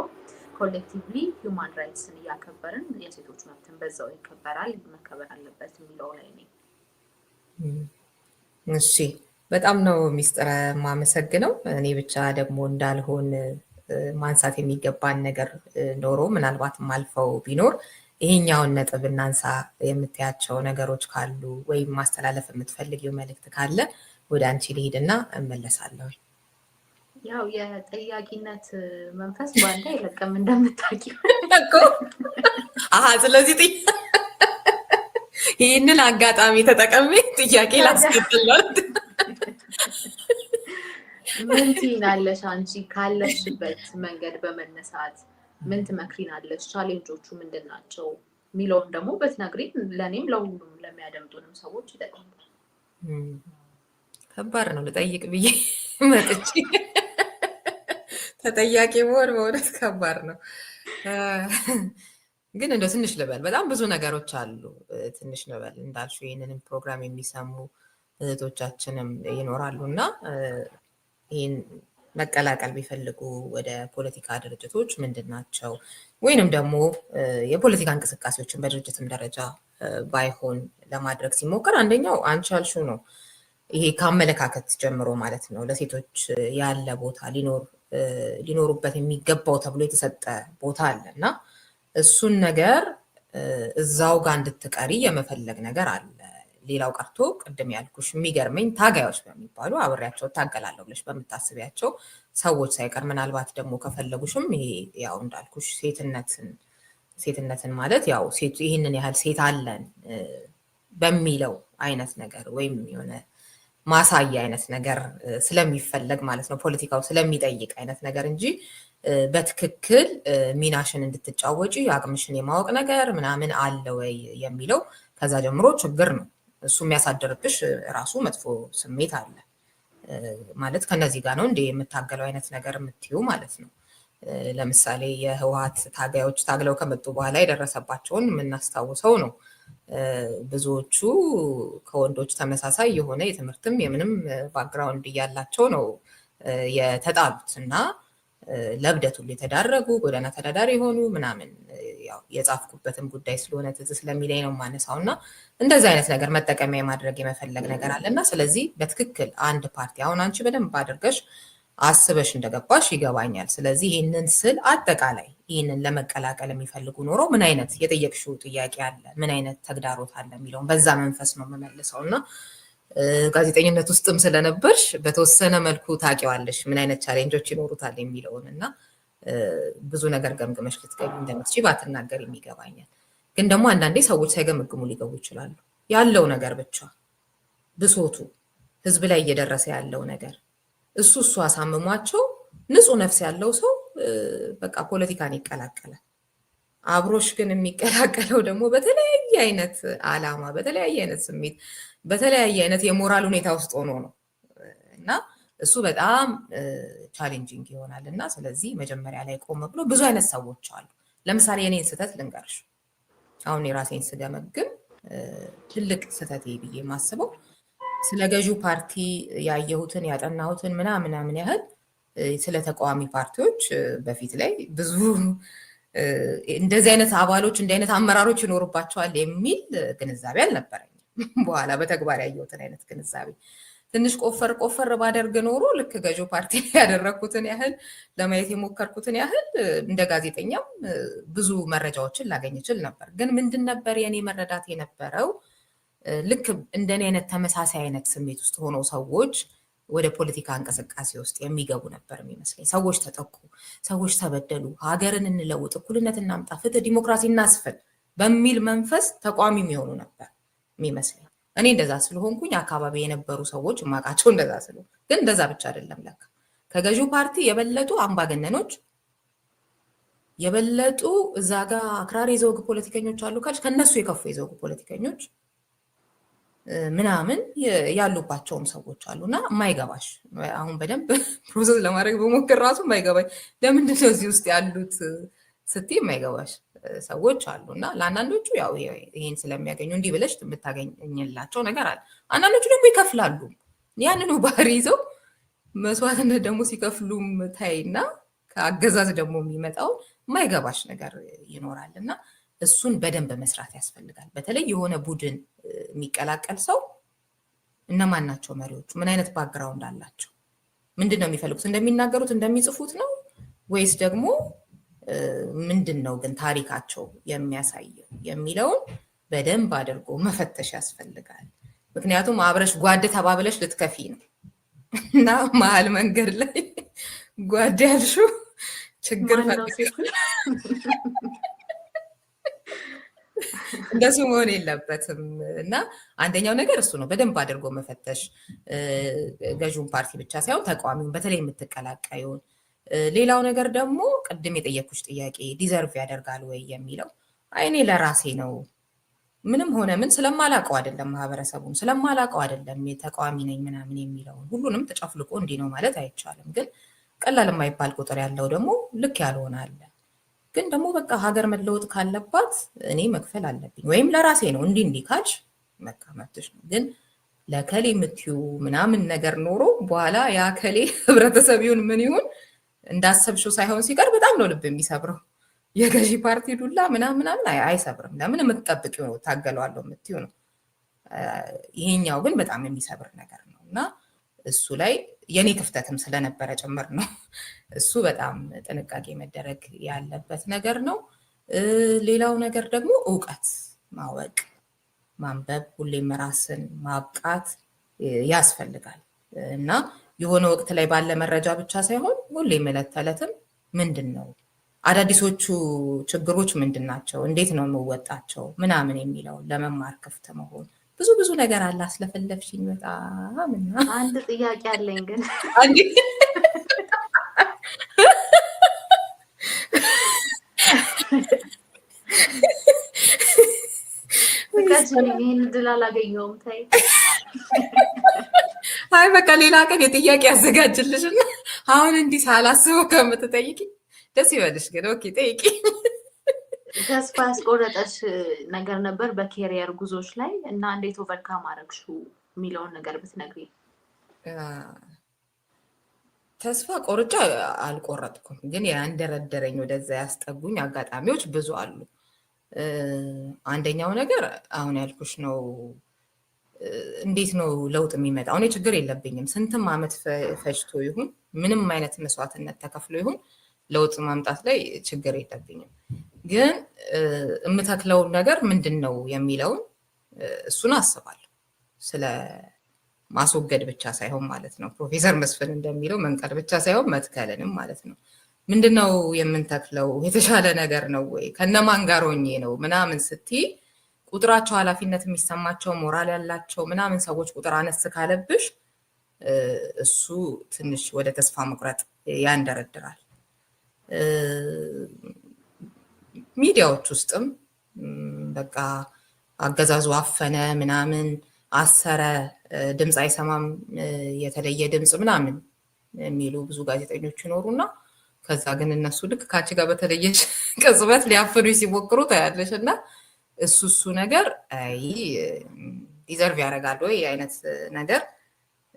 ኮሌክቲቭሊ ሂውማን ራይትስን እያከበርን የሴቶች መብትን በዛው ይከበራል መከበር አለበት የሚለው ላይ ነኝ። እሺ በጣም ነው ሚስጥረ ማመሰግነው። እኔ ብቻ ደግሞ እንዳልሆን ማንሳት የሚገባን ነገር ኖሮ ምናልባትም አልፈው ቢኖር ይሄኛውን ነጥብ እናንሳ የምታያቸው ነገሮች ካሉ ወይም ማስተላለፍ የምትፈልጊው መልእክት ካለ ወደ አንቺ ልሄድና እመለሳለሁ። ያው የጠያቂነት መንፈስ ባንዳ አይለቅም እንደምታውቂው እኮ። ስለዚህ ይህንን አጋጣሚ ተጠቀሜ ጥያቄ ላስቀጥላል። ምን ትይናለሽ አንቺ ካለሽበት መንገድ በመነሳት ምን ትመክሪናለሽ? ቻሌንጆቹ ምንድን ናቸው የሚለውን ደግሞ በትነግሪን ለእኔም ለሁሉም ለሚያደምጡንም ሰዎች ይጠቅማል። ከባድ ነው ልጠይቅ ብዬ መጥቼ ተጠያቂ መሆን በእውነት ከባድ ነው። ግን እንደው ትንሽ ልበል፣ በጣም ብዙ ነገሮች አሉ። ትንሽ ልበል እንዳልሽው ይህንንም ፕሮግራም የሚሰሙ እህቶቻችንም ይኖራሉ እና ይህን መቀላቀል ቢፈልጉ ወደ ፖለቲካ ድርጅቶች ምንድን ናቸው ወይንም ደግሞ የፖለቲካ እንቅስቃሴዎችን በድርጅትም ደረጃ ባይሆን ለማድረግ ሲሞከር አንደኛው አንቺ ያልሽው ነው። ይሄ ከአመለካከት ጀምሮ ማለት ነው። ለሴቶች ያለ ቦታ ሊኖሩበት የሚገባው ተብሎ የተሰጠ ቦታ አለ እና እሱን ነገር እዛው ጋር እንድትቀሪ የመፈለግ ነገር አለ። ሌላው ቀርቶ ቅድም ያልኩሽ የሚገርመኝ ታጋዮች በሚባሉ አብሬያቸው ታገላለሁ ብለሽ በምታስቢያቸው ሰዎች ሳይቀር ምናልባት ደግሞ ከፈለጉሽም ይሄ ያው እንዳልኩሽ ሴትነትን ማለት ያው ይህንን ያህል ሴት አለን በሚለው አይነት ነገር ወይም የሆነ ማሳያ አይነት ነገር ስለሚፈለግ ማለት ነው፣ ፖለቲካው ስለሚጠይቅ አይነት ነገር እንጂ በትክክል ሚናሽን እንድትጫወጪ አቅምሽን የማወቅ ነገር ምናምን አለ ወይ የሚለው ከዛ ጀምሮ ችግር ነው። እሱ የሚያሳድርብሽ ራሱ መጥፎ ስሜት አለ ማለት ከነዚህ ጋር ነው እንደ የምታገለው አይነት ነገር የምትዩ ማለት ነው። ለምሳሌ የህወሓት ታጋዮች ታግለው ከመጡ በኋላ የደረሰባቸውን የምናስታውሰው ነው። ብዙዎቹ ከወንዶች ተመሳሳይ የሆነ የትምህርትም የምንም ባክግራውንድ እያላቸው ነው የተጣሉት እና ለብደት ሁሉ የተዳረጉ ጎዳና ተዳዳሪ የሆኑ ምናምን ያው የጻፍኩበትም ጉዳይ ስለሆነ ትዝ ስለሚለኝ ነው የማነሳው እና እንደዚህ አይነት ነገር መጠቀሚያ የማድረግ የመፈለግ ነገር አለ እና ስለዚህ በትክክል አንድ ፓርቲ አሁን አንቺ በደንብ አድርገሽ አስበሽ እንደገባሽ ይገባኛል። ስለዚህ ይህንን ስል አጠቃላይ ይህንን ለመቀላቀል የሚፈልጉ ኖሮ ምን አይነት የጠየቅሽው ጥያቄ አለ፣ ምን አይነት ተግዳሮት አለ የሚለውን በዛ መንፈስ ነው የምመልሰው እና ጋዜጠኝነት ውስጥም ስለነበርሽ በተወሰነ መልኩ ታውቂዋለሽ ምን አይነት ቻሌንጆች ይኖሩታል የሚለውን እና ብዙ ነገር ገምግመሽ ልትገቢ እንደምትችይ ባትናገር ይገባኛል። ግን ደግሞ አንዳንዴ ሰዎች ሳይገመግሙ ሊገቡ ይችላሉ። ያለው ነገር ብቻ ብሶቱ ህዝብ ላይ እየደረሰ ያለው ነገር እሱ አሳምሟቸው ንጹህ ነፍስ ያለው ሰው በቃ ፖለቲካን ይቀላቀላል። አብሮሽ ግን የሚቀላቀለው ደግሞ በተለያየ አይነት አላማ፣ በተለያየ አይነት ስሜት፣ በተለያየ አይነት የሞራል ሁኔታ ውስጥ ሆኖ ነው እና እሱ በጣም ቻሌንጂንግ ይሆናል እና ስለዚህ መጀመሪያ ላይ ቆም ብሎ ብዙ አይነት ሰዎች አሉ። ለምሳሌ የኔን ስህተት ልንገርሽ። አሁን የራሴን ስገመግም ትልቅ ስህተቴ ብዬ የማስበው ስለ ገዢው ፓርቲ ያየሁትን ያጠናሁትን ምናምን ያህል ስለ ተቃዋሚ ፓርቲዎች በፊት ላይ ብዙ እንደዚህ አይነት አባሎች እንዲህ አይነት አመራሮች ይኖሩባቸዋል የሚል ግንዛቤ አልነበረኝም። በኋላ በተግባር ያየሁትን አይነት ግንዛቤ ትንሽ ቆፈር ባደርግ ኖሮ ልክ ገዢው ፓርቲ ያደረግኩትን ያህል ለማየት የሞከርኩትን ያህል እንደ ጋዜጠኛም ብዙ መረጃዎችን ላገኝ ይችል ነበር። ግን ምንድን ነበር የኔ መረዳት የነበረው ልክ እንደኔ አይነት ተመሳሳይ አይነት ስሜት ውስጥ ሆነው ሰዎች ወደ ፖለቲካ እንቅስቃሴ ውስጥ የሚገቡ ነበር የሚመስለኝ። ሰዎች ተጠቁ፣ ሰዎች ተበደሉ፣ ሀገርን እንለውጥ፣ እኩልነት እናምጣ፣ ፍትህ፣ ዲሞክራሲ እናስፍን በሚል መንፈስ ተቋሚ የሚሆኑ ነበር የሚመስለኝ። እኔ እንደዛ ስለሆንኩኝ አካባቢ የነበሩ ሰዎች ማቃቸው እንደዛ ስለሆኑ፣ ግን እንደዛ ብቻ አይደለም። ለካ ከገዢው ፓርቲ የበለጡ አምባገነኖች፣ የበለጡ እዛ ጋር አክራሪ የዘውግ ፖለቲከኞች አሉ ካልሽ ከነሱ የከፉ የዘውግ ፖለቲከኞች ምናምን ያሉባቸውም ሰዎች አሉና የማይገባሽ አሁን በደንብ ፕሮሰስ ለማድረግ በሞክር ራሱ የማይገባሽ ለምንድን ነው እዚህ ውስጥ ያሉት ስትይ የማይገባሽ ሰዎች አሉ። እና ለአንዳንዶቹ ያው ይሄን ስለሚያገኙ እንዲህ ብለሽ የምታገኝላቸው ነገር አለ። አንዳንዶቹ ደግሞ ይከፍላሉ። ያንኑ ባህሪ ይዘው መስዋዕትነት ደግሞ ሲከፍሉም ታይና ከአገዛዝ ደግሞ የሚመጣው የማይገባሽ ነገር ይኖራል እና እሱን በደንብ መስራት ያስፈልጋል። በተለይ የሆነ ቡድን የሚቀላቀል ሰው እነማን ናቸው መሪዎቹ? ምን አይነት ባክግራውንድ አላቸው? ምንድን ነው የሚፈልጉት? እንደሚናገሩት እንደሚጽፉት ነው ወይስ ደግሞ ምንድን ነው ግን ታሪካቸው የሚያሳየው የሚለውን በደንብ አድርጎ መፈተሽ ያስፈልጋል። ምክንያቱም አብረሽ ጓድ ተባብለሽ ልትከፊ ነው እና መሀል መንገድ ላይ ጓድ ያልሽው ችግር እንደሱ መሆን የለበትም። እና አንደኛው ነገር እሱ ነው፣ በደንብ አድርጎ መፈተሽ ገዥውን ፓርቲ ብቻ ሳይሆን ተቃዋሚውን በተለይ የምትቀላቀዩን። ሌላው ነገር ደግሞ ቅድም የጠየኩሽ ጥያቄ ዲዘርቭ ያደርጋል ወይ የሚለው እኔ ለራሴ ነው ምንም ሆነ ምን ስለማላውቀው አይደለም፣ ማህበረሰቡን ስለማላውቀው አይደለም ተቃዋሚ ነኝ ምናምን የሚለውን ሁሉንም ተጨፍልቆ እንዲህ ነው ማለት አይቻልም። ግን ቀላል የማይባል ቁጥር ያለው ደግሞ ልክ ያልሆነ አለ። ግን ደግሞ በቃ ሀገር መለወጥ ካለባት እኔ መክፈል አለብኝ ወይም ለራሴ ነው እንዲህ ካልሽ በቃ መብትሽ ነው። ግን ለከሌ የምትዩ ምናምን ነገር ኖሮ በኋላ ያ ከሌ ህብረተሰብ ይሁን ምን ይሁን እንዳሰብሽው ሳይሆን ሲቀር በጣም ነው ልብ የሚሰብረው። የገዢ ፓርቲ ዱላ ምናምን አይሰብርም። ለምን የምትጠብቂው ነው፣ ታገለዋለሁ የምትዩ ነው። ይሄኛው ግን በጣም የሚሰብር ነገር ነው እና እሱ ላይ የኔ ክፍተትም ስለነበረ ጭምር ነው። እሱ በጣም ጥንቃቄ መደረግ ያለበት ነገር ነው። ሌላው ነገር ደግሞ እውቀት ማወቅ፣ ማንበብ፣ ሁሌም ራስን ማብቃት ያስፈልጋል እና የሆነ ወቅት ላይ ባለ መረጃ ብቻ ሳይሆን ሁሌም ዕለት ተዕለትም ምንድን ነው አዳዲሶቹ ችግሮች ምንድን ናቸው፣ እንዴት ነው የምወጣቸው ምናምን የሚለውን ለመማር ክፍት መሆን። ብዙ ነገር አለ። አስለፈለፍሽኝ በጣም እና አንድ ጥያቄ አለኝ ግን ይህን እድል አላገኘውም። ታይ አይ በቃ ሌላ ቀን የጥያቄ ያዘጋጅልሽና አሁን እንዲህ ሳላስበው ከምትጠይቂ ደስ ይበልሽ። ግን ኦኬ ጠይቂ። ተስፋ ያስቆረጠሽ ነገር ነበር በኬሪየር ጉዞች ላይ እና እንዴት ኦቨርካም አደረግሽው የሚለውን ነገር ብትነግሪ። ተስፋ ቆርጫ አልቆረጥኩም፣ ግን ያንደረደረኝ ወደዛ ያስጠጉኝ አጋጣሚዎች ብዙ አሉ። አንደኛው ነገር አሁን ያልኩሽ ነው። እንዴት ነው ለውጥ የሚመጣው? እኔ ችግር የለብኝም። ስንትም ዓመት ፈጅቶ ይሁን ምንም አይነት መስዋዕትነት ተከፍሎ ይሁን ለውጥ ማምጣት ላይ ችግር የለብኝም። ግን የምተክለውን ነገር ምንድን ነው የሚለውን እሱን አስባለሁ። ስለ ማስወገድ ብቻ ሳይሆን ማለት ነው። ፕሮፌሰር መስፍን እንደሚለው መንቀል ብቻ ሳይሆን መትከልንም ማለት ነው። ምንድነው የምንተክለው? የተሻለ ነገር ነው ወይ? ከነማን ጋር ሆኜ ነው ምናምን ስትይ ቁጥራቸው ኃላፊነት የሚሰማቸው ሞራል ያላቸው ምናምን ሰዎች ቁጥር አነስ ካለብሽ እሱ ትንሽ ወደ ተስፋ መቁረጥ ያንደረድራል። ሚዲያዎች ውስጥም በቃ አገዛዙ አፈነ ምናምን አሰረ፣ ድምፅ አይሰማም፣ የተለየ ድምፅ ምናምን የሚሉ ብዙ ጋዜጠኞች ይኖሩና ከዛ ግን እነሱ ልክ ከአንቺ ጋር በተለየች ቅጽበት ሊያፍኑ ሲሞክሩ ታያለሽ። እና እሱ ነገር አይ ዲዘርቭ ያደርጋል ወይ አይነት ነገር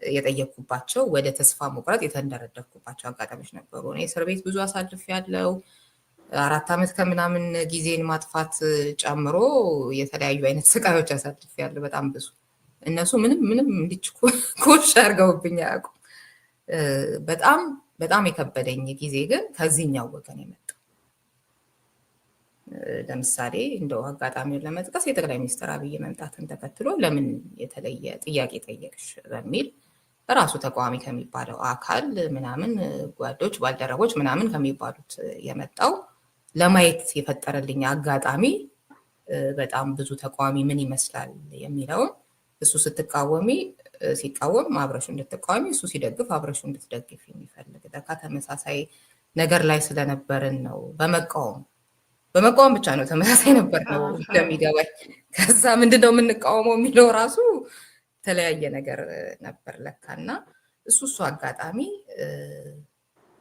የጠየቅኩባቸው ወደ ተስፋ መቁረጥ የተንደረደርኩባቸው አጋጣሚዎች ነበሩ። እኔ እስር ቤት ብዙ አሳልፍ ያለው 4 ዓመት ከምናምን ጊዜን ማጥፋት ጨምሮ የተለያዩ አይነት ስቃዮች አሳልፍ ያለው በጣም ብዙ። እነሱ ምንም እንዲች ኮሽ አድርገውብኝ አያውቁም። በጣም የከበደኝ ጊዜ ግን ከዚህኛው ወገን የመጣው ለምሳሌ እንደው አጋጣሚውን ለመጥቀስ የጠቅላይ ሚኒስትር አብይ መምጣትን ተከትሎ ለምን የተለየ ጥያቄ ጠየቅሽ በሚል ራሱ ተቃዋሚ ከሚባለው አካል ምናምን ጓዶች፣ ባልደረቦች ምናምን ከሚባሉት የመጣው ለማየት የፈጠረልኝ አጋጣሚ በጣም ብዙ ተቃዋሚ ምን ይመስላል የሚለውን እሱ ሲቃወም አብረሹ እንድትቃወሚ፣ እሱ ሲደግፍ አብረሹ እንድትደግፍ የሚፈልግ ደካ ተመሳሳይ ነገር ላይ ስለነበርን ነው በመቃወም በመቃወም ብቻ ነው ተመሳሳይ ነበር ነው እንደሚገባኝ። ከዛ ምንድነው የምንቃወመው የሚለው ራሱ የተለያየ ነገር ነበር ለካና እሱ አጋጣሚ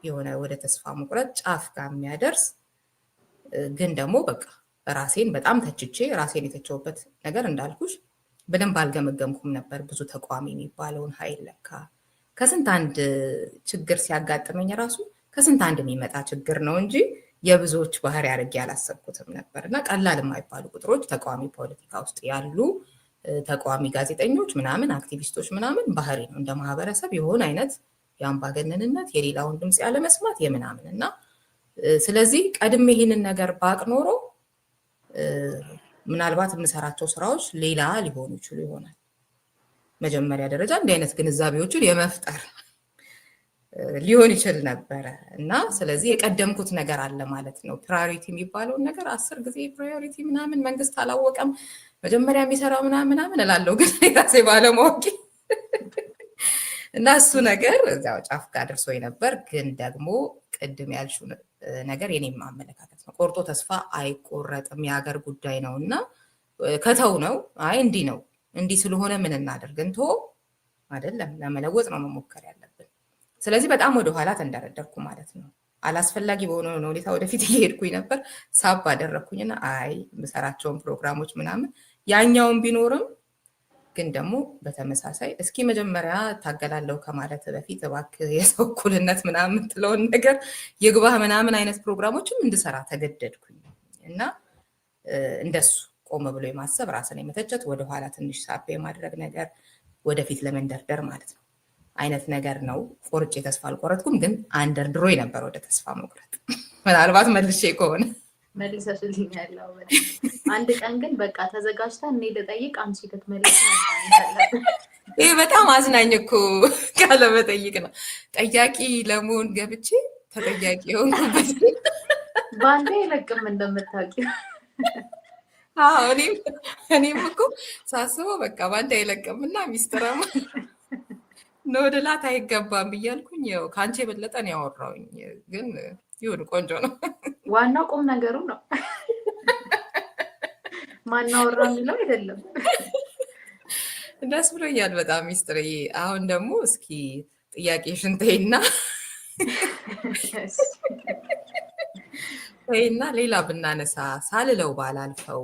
የሆነ ወደ ተስፋ መቁረጥ ጫፍ ጋር የሚያደርስ ግን ደግሞ በቃ ራሴን በጣም ተችቼ ራሴን የተቸውበት ነገር እንዳልኩሽ በደንብ አልገመገምኩም ነበር። ብዙ ተቋሚ የሚባለውን ኃይል ለካ ከስንት አንድ ችግር ሲያጋጥመኝ ራሱ ከስንት አንድ የሚመጣ ችግር ነው እንጂ የብዙዎች ባህሪ አድርጌ ያላሰብኩትም ነበር እና ቀላል የማይባሉ ቁጥሮች ተቃዋሚ ፖለቲካ ውስጥ ያሉ ተቃዋሚ ጋዜጠኞች ምናምን አክቲቪስቶች ምናምን ባህሪ ነው እንደ ማህበረሰብ የሆነ አይነት የአምባገነንነት የሌላውን ድምፅ ያለመስማት የምናምን እና ስለዚህ ቀድሜ ይህንን ነገር ባቅ ኖሮ ምናልባት የምሰራቸው ስራዎች ሌላ ሊሆኑ ይችሉ ይሆናል። መጀመሪያ ደረጃ እንዲህ አይነት ግንዛቤዎችን የመፍጠር ሊሆን ይችል ነበረ እና ስለዚህ የቀደምኩት ነገር አለ ማለት ነው። ፕራዮሪቲ የሚባለውን ነገር 10 ጊዜ ፕራዮሪቲ ምናምን መንግስት አላወቀም መጀመሪያ የሚሰራው ምናምን እላለሁ ግን የራሴ ባለማወቂ እና እሱ ነገር እዛው ጫፍ ጋር ደርሶኝ ነበር። ግን ደግሞ ቅድም ያልሽው ነገር የኔም አመለካከት ነው። ቆርጦ ተስፋ አይቆረጥም፣ የሀገር ጉዳይ ነው እና ከተው ነው አይ እንዲህ ነው እንዲህ ስለሆነ ምን እናደርግ እንቶ አይደለም ለመለወጥ ነው መሞከር ያለብን። ስለዚህ በጣም ወደኋላ ተንደረደርኩ ማለት ነው። አላስፈላጊ በሆነ ሁኔታ ወደፊት እየሄድኩኝ ነበር። ሳብ አደረኩኝና አይ የምሰራቸውን ፕሮግራሞች ምናምን ያኛውን ቢኖርም ግን ደግሞ በተመሳሳይ እስኪ መጀመሪያ ታገላለሁ ከማለት በፊት እባክህ የሰው እኩልነት ምናምን የምትለውን ነገር የግባህ ምናምን አይነት ፕሮግራሞችም እንድሰራ ተገደድኩኝ እና እንደሱ ቆም ብሎ የማሰብ ራስን የመተቸት ወደኋላ ትንሽ ሳብ የማድረግ ነገር ወደፊት ለመንደርደር ማለት ነው አይነት ነገር ነው። ቆርጬ ተስፋ አልቆረጥኩም፣ ግን አንደርድሮ ነበር ወደ ተስፋ መቁረጥ። ምናልባት መልሼ ከሆነ መልሰሽልኛል። አንድ ቀን ግን በቃ ተዘጋጅታ እኔ ልጠይቅ አንቺ ልትመልሽ ይሄ በጣም አዝናኝ እኮ ቃለ መጠይቅ ነው። ጠያቂ ለመሆን ገብቼ ተጠያቂ ሆንኩበት። በአንዴ አይለቅም እንደምታውቂው። አዎ እኔም እኮ ሳስበው በቃ በአንዴ አይለቅም እና ሚስጥራማ ነወደላት አይገባም ብያልኩኝ። ያው ከአንቺ የበለጠ ነው ያወራሁኝ፣ ግን ይሁን ቆንጆ ነው። ዋናው ቁም ነገሩ ነው። ማናወራ የሚለው አይደለም። ደስ ብሎኛል በጣም ሚስጥርዬ። አሁን ደግሞ እስኪ ጥያቄሽን ተይና ሌላ ብናነሳ ሳልለው ባላልፈው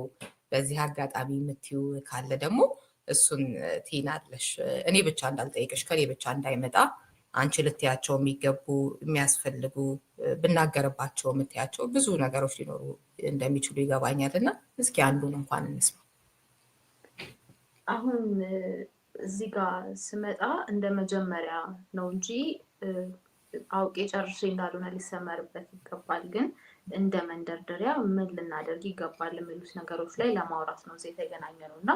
በዚህ አጋጣሚ የምትይው ካለ ደግሞ እሱን ትይናለሽ። እኔ ብቻ እንዳልጠይቅሽ ከኔ ብቻ እንዳይመጣ አንቺ ልትያቸው የሚገቡ የሚያስፈልጉ ብናገርባቸው የምትያቸው ብዙ ነገሮች ሊኖሩ እንደሚችሉ ይገባኛል እና እስኪ አንዱን እንኳን እንስማ። አሁን እዚህ ጋር ስመጣ እንደ መጀመሪያ ነው እንጂ አውቄ ጨርሼ እንዳልሆነ ሊሰመርበት ይገባል። ግን እንደ መንደርደሪያ ምን ልናደርግ ይገባል የሚሉት ነገሮች ላይ ለማውራት ነው እዚህ የተገናኘ ነው እና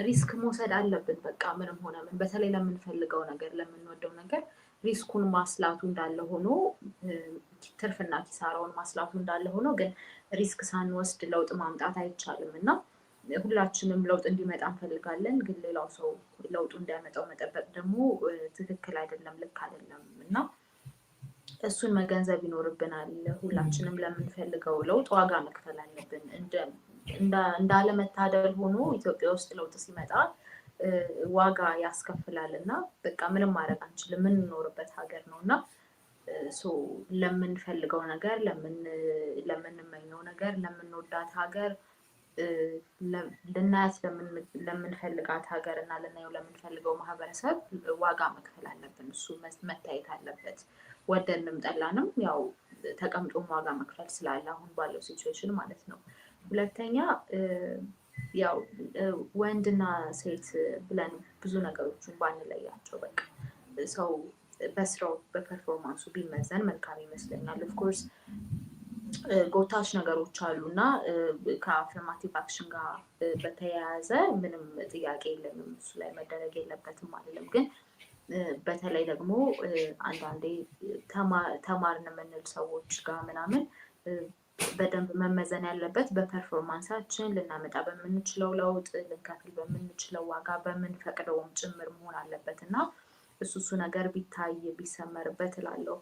ሪስክ መውሰድ አለብን። በቃ ምንም ሆነ ምን በተለይ ለምንፈልገው ነገር ለምንወደው ነገር ሪስኩን ማስላቱ እንዳለ ሆኖ ትርፍና ኪሳራውን ማስላቱ እንዳለ ሆኖ ግን ሪስክ ሳንወስድ ለውጥ ማምጣት አይቻልም እና ሁላችንም ለውጥ እንዲመጣ እንፈልጋለን። ግን ሌላው ሰው ለውጡ እንዲያመጣው መጠበቅ ደግሞ ትክክል አይደለም፣ ልክ አይደለም እና እሱን መገንዘብ ይኖርብናል። ሁላችንም ለምንፈልገው ለውጥ ዋጋ መክፈል አለብን። እንዳለመታደል ሆኖ ኢትዮጵያ ውስጥ ለውጥ ሲመጣ ዋጋ ያስከፍላል እና በቃ ምንም ማድረግ አንችልም። የምንኖርበት ሀገር ነው እና ለምንፈልገው ነገር፣ ለምንመኘው ነገር፣ ለምንወዳት ሀገር፣ ልናያት ለምንፈልጋት ሀገር እና ልናየው ለምንፈልገው ማህበረሰብ ዋጋ መክፈል አለብን። እሱ መታየት አለበት። ወደንም ጠላንም ያው ተቀምጦም ዋጋ መክፈል ስላለ አሁን ባለው ሲቹዌሽን ማለት ነው። ሁለተኛ ያው ወንድና ሴት ብለን ብዙ ነገሮችን ባንለያቸው በቃ ሰው በስራው በፐርፎርማንሱ ቢመዘን መልካም ይመስለኛል። ኦፍኮርስ ጎታች ነገሮች አሉ እና ከአፍርማቲቭ አክሽን ጋር በተያያዘ ምንም ጥያቄ የለንም፣ እሱ ላይ መደረግ የለበትም አይደለም። ግን በተለይ ደግሞ አንዳንዴ ተማርን የምንል ሰዎች ጋር ምናምን በደንብ መመዘን ያለበት በፐርፎርማንሳችን ልናመጣ በምንችለው ለውጥ፣ ልንከፍል በምንችለው ዋጋ፣ በምንፈቅደውም ጭምር መሆን አለበት እና እሱ ነገር ቢታይ ቢሰመርበት እላለሁ።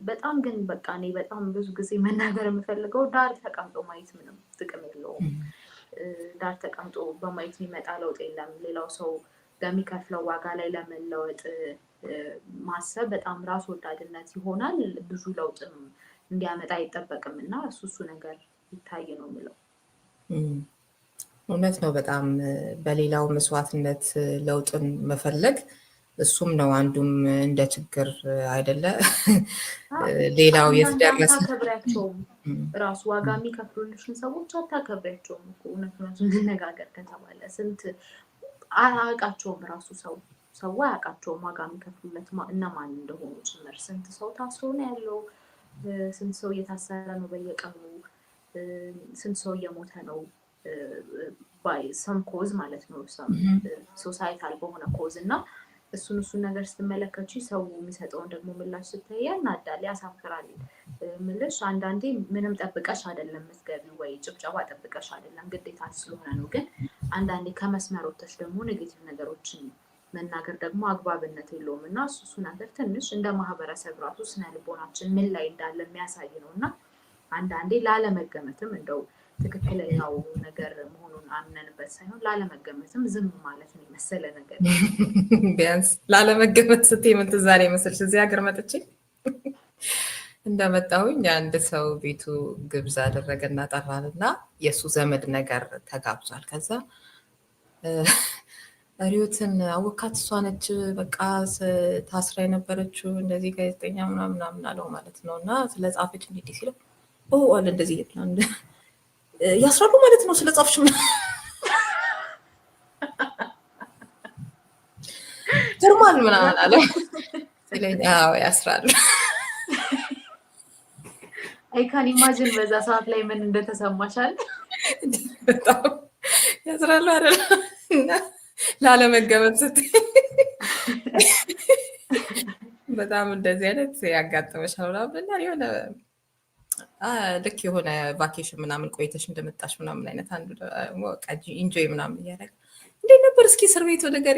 በጣም ግን በቃ እኔ በጣም ብዙ ጊዜ መናገር የምፈልገው ዳር ተቀምጦ ማየት ምንም ጥቅም የለውም። ዳር ተቀምጦ በማየት የሚመጣ ለውጥ የለም። ሌላው ሰው በሚከፍለው ዋጋ ላይ ለመለወጥ ማሰብ በጣም ራስ ወዳድነት ይሆናል። ብዙ ለውጥም እንዲያመጣ አይጠበቅም እና እሱ ነገር ይታይ ነው የምለው። እውነት ነው። በጣም በሌላው መስዋዕትነት ለውጥን መፈለግ እሱም ነው አንዱም እንደ ችግር አይደለ። ሌላው የተደረሰ አታከብሪያቸውም። ራሱ ዋጋ የሚከፍሉልሽን ሰዎች አታከብሪያቸውም እኮ እውነቱን እንነጋገር ከተባለ ስንት አያውቃቸውም። ራሱ ሰው አያውቃቸውም ዋጋ የሚከፍሉለት እነማን እንደሆኑ ጭምር። ስንት ሰው ታስሮ ነው ያለው። ስንት ሰው እየታሰረ ነው በየቀኑ። ስንት ሰው እየሞተ ነው ሰም ኮዝ ማለት ነው ሶሳይታል በሆነ ኮዝ እና እሱን ነገር ስትመለከቺ ሰው የሚሰጠውን ደግሞ ምላሽ ስታይ ያናዳል፣ ያሳፍራል። ምልሽ አንዳንዴ ምንም ጠብቀሽ አይደለም የምትገቢው ወይ ጭብጨባ ጠብቀሽ አይደለም ግዴታ ስለሆነ ነው። ግን አንዳንዴ ከመስመር ወጥተሽ ደግሞ ኔጌቲቭ ነገሮችን መናገር ደግሞ አግባብነት የለውም እና እሱ ነገር ትንሽ እንደ ማህበረሰብ ራሱ ስነ ልቦናችን ምን ላይ እንዳለ የሚያሳይ ነው እና አንዳንዴ ላለመገመትም እንደው ትክክለኛው ነገር መሆኑን አምነንበት ሳይሆን ላለመገመትም ዝም ማለት ነው የመሰለ ነገር። ቢያንስ ላለመገመት ስትይ ምን ትዝ አለኝ መሰልሽ? እዚህ ሀገር መጥቼ እንደመጣሁኝ አንድ ሰው ቤቱ ግብዣ አደረገና ጠራንና የእሱ ዘመድ ነገር ተጋብዟል። ከዛ ሪዮትን አወካት እሷ ነች በቃ ታስራ የነበረችው እንደዚህ ጋዜጠኛ ምናምን አለው ማለት ነው። እና ስለጻፈች እንዲህ ሲለው አለ እንደዚህ ያስራሉ ማለት ነው ስለጻፍሽ ጀርማን ምናምን አለ ሲለኝ ያስራሉ። አይካን ኢማጂን በዛ ሰዓት ላይ ምን እንደተሰማሻል? በጣም ያስራሉ አይደል? ላለመገመት ስትይ በጣም እንደዚህ አይነት ያጋጥመሻል ምናምን የሆነ ልክ የሆነ ቫኬሽን ምናምን ቆይተሽ እንደመጣሽ ምናምን አይነት አንዱ ኢንጆይ ምናምን እያደረገ እንዴት ነበር እስኪ እስር ቤቱ ነገር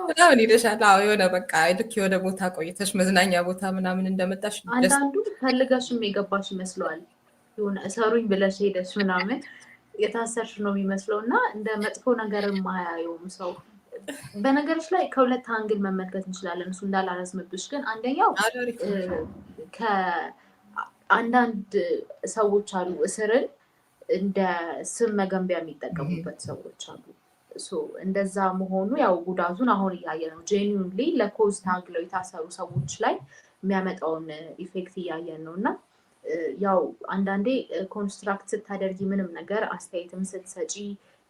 ምናምን ይልሻል። የሆነ በቃ ልክ የሆነ ቦታ ቆይተሽ መዝናኛ ቦታ ምናምን እንደመጣሽ አንዳንዱ ፈልገሽም የገባሽ ይመስለዋል። የሆነ እሰሩኝ ብለሽ ሄደሽ ምናምን የታሰርሽ ነው የሚመስለው እና እንደ መጥፎ ነገር የማያየውም ሰው። በነገሮች ላይ ከሁለት አንግል መመልከት እንችላለን። እሱ እንዳላረዝምብሽ ግን አንደኛው አንዳንድ ሰዎች አሉ እስርን እንደ ስም መገንቢያ የሚጠቀሙበት ሰዎች አሉ። እንደዛ መሆኑ ያው ጉዳቱን አሁን እያየ ነው። ጄኒዩንሊ ለኮዝ ታግለው የታሰሩ ሰዎች ላይ የሚያመጣውን ኢፌክት እያየን ነው እና ያው አንዳንዴ ኮንስትራክት ስታደርጊ ምንም ነገር አስተያየትም ስትሰጪ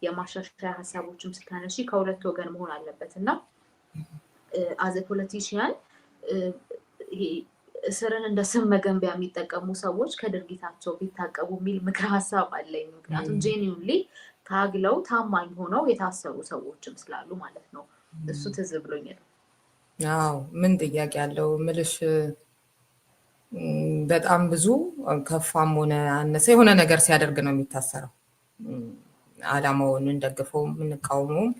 የማሻሻያ ሀሳቦችም ስታነሺ ከሁለት ወገን መሆን አለበት እና አዘ ፖለቲሽያን እስርን እንደ ስም መገንቢያ የሚጠቀሙ ሰዎች ከድርጊታቸው ቢታቀቡ የሚል ምክር ሀሳብ አለኝ። ምክንያቱም ጄኒዩንሊ ታግለው ታማኝ ሆነው የታሰሩ ሰዎችም ስላሉ ማለት ነው። እሱ ትዝ ብሎኛል። ምን ጥያቄ ያለው ምልሽ በጣም ብዙ ከፋም ሆነ አነሰ የሆነ ነገር ሲያደርግ ነው የሚታሰረው። አላማውን እንደግፈው የምንቃወመውም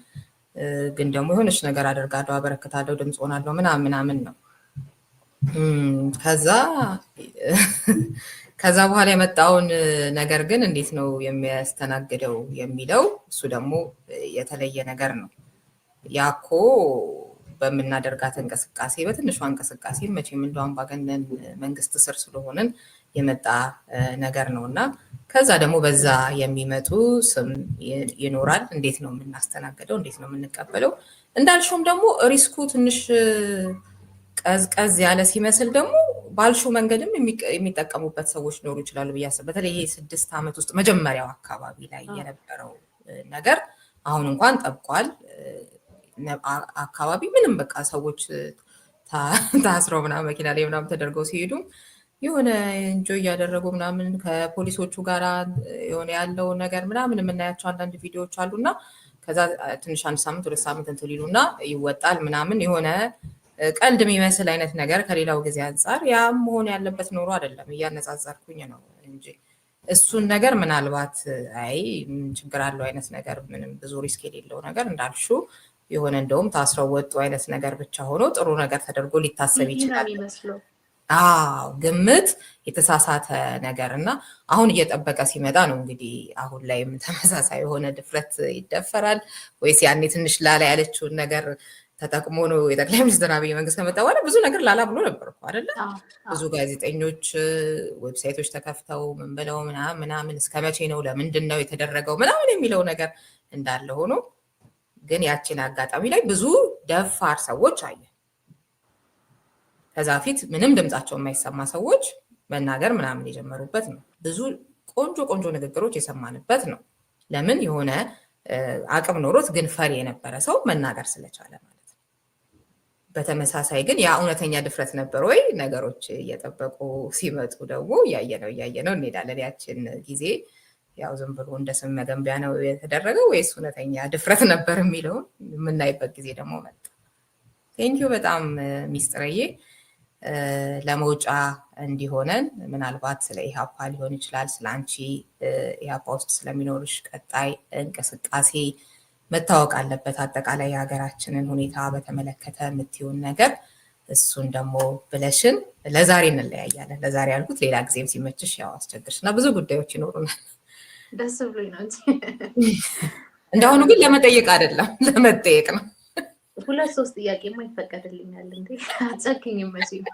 ግን ደግሞ የሆነች ነገር አደርጋለሁ፣ አበረክታለሁ፣ ድምፅ ሆናለሁ ምናምን ነው። ከዛ በኋላ የመጣውን ነገር ግን እንዴት ነው የሚያስተናግደው የሚለው እሱ ደግሞ የተለየ ነገር ነው። ያኮ በምናደርጋት እንቅስቃሴ በትንሿ እንቅስቃሴ መቼም እንደው አምባገነን መንግስት ስር ስለሆንን የመጣ ነገር ነው እና ከዛ ደግሞ በዛ የሚመጡ ስም ይኖራል። እንዴት ነው የምናስተናግደው? እንዴት ነው የምንቀበለው? እንዳልሽውም ደግሞ ሪስኩ ትንሽ ቀዝቀዝ ያለ ሲመስል ደግሞ ባልሹ መንገድም የሚጠቀሙበት ሰዎች ሊኖሩ ይችላሉ ብዬ አስባለሁ። በተለይ ይሄ 6 ዓመት ውስጥ መጀመሪያው አካባቢ ላይ የነበረው ነገር አሁን እንኳን ጠብቋል። አካባቢ ምንም በቃ ሰዎች ታስረው ምናምን መኪና ላይ ምናምን ተደርገው ሲሄዱ የሆነ እንጆይ እያደረጉ ምናምን ከፖሊሶቹ ጋር የሆነ ያለው ነገር ምናምን የምናያቸው አንዳንድ ቪዲዮዎች አሉና ከዛ ትንሽ 1 ሳምንት 2 ሳምንት እንትን ይሉና ይወጣል ምናምን የሆነ ቀልድ የሚመስል አይነት ነገር ከሌላው ጊዜ አንጻር ያም መሆን ያለበት ኖሮ አይደለም። እያነጻጸርኩኝ ነው እንጂ እሱን ነገር ምናልባት ችግር አለው አይነት ነገር ምንም ብዙ ሪስክ የሌለው ነገር እንዳልሹ የሆነ እንደውም ታስረው ወጡ አይነት ነገር ብቻ ሆኖ ጥሩ ነገር ተደርጎ ሊታሰብ ይችላል። ግምት የተሳሳተ ነገር እና አሁን እየጠበቀ ሲመጣ ነው እንግዲህ አሁን ላይም ተመሳሳይ የሆነ ድፍረት ይደፈራል ወይስ ያኔ ትንሽ ላላ ያለችውን ነገር ተጠቅሞ ነው የጠቅላይ ሚኒስትር አብይ መንግስት ከመጣ በኋላ ብዙ ነገር ላላ ብሎ ነበር እኮ አይደለ? ብዙ ጋዜጠኞች ዌብሳይቶች ተከፍተው ምን ብለው ምናምን እስከ መቼ ነው ለምንድን ነው የተደረገው ምናምን የሚለው ነገር እንዳለ ሆኖ ግን ያችን አጋጣሚ ላይ ብዙ ደፋር ሰዎች አየ። ከዛ ፊት ምንም ድምጻቸው የማይሰማ ሰዎች መናገር ምናምን የጀመሩበት ነው። ብዙ ቆንጆ ንግግሮች የሰማንበት ነው። ለምን የሆነ አቅም ኖሮት ግን ፈሪ የነበረ ሰው መናገር ስለቻለ ማለት ነው። በተመሳሳይ ግን ያ እውነተኛ ድፍረት ነበር ወይ? ነገሮች እየጠበቁ ሲመጡ ደግሞ እያየነው እንሄዳለን። ያችን ጊዜ ያው ዝም ብሎ እንደ ስም መገንቢያ ነው የተደረገው ወይስ እውነተኛ ድፍረት ነበር የሚለውን የምናይበት ጊዜ ደግሞ መጣ። ቴንኪዩ በጣም ሚስጥርዬ። ለመውጫ እንዲሆነን ምናልባት ስለ ኢህአፓ ሊሆን ይችላል፣ ስለ አንቺ ኢህአፓ ውስጥ ስለሚኖርሽ ቀጣይ እንቅስቃሴ መታወቅ አለበት። አጠቃላይ የሀገራችንን ሁኔታ በተመለከተ የምትይውን ነገር እሱን ደግሞ ብለሽን ለዛሬ እንለያያለን። ለዛሬ ያልኩት ሌላ ጊዜም ሲመችሽ ያው አስቸግርሽ እና ብዙ ጉዳዮች ይኖሩናል። ደስ ብሎኝ ነው እንጂ እንደአሁኑ ግን ለመጠየቅ አይደለም ለመጠየቅ ነው። 2-3 ጥያቄማ ይፈቀድልኛል እንዴ? አጨክኝም መቼም።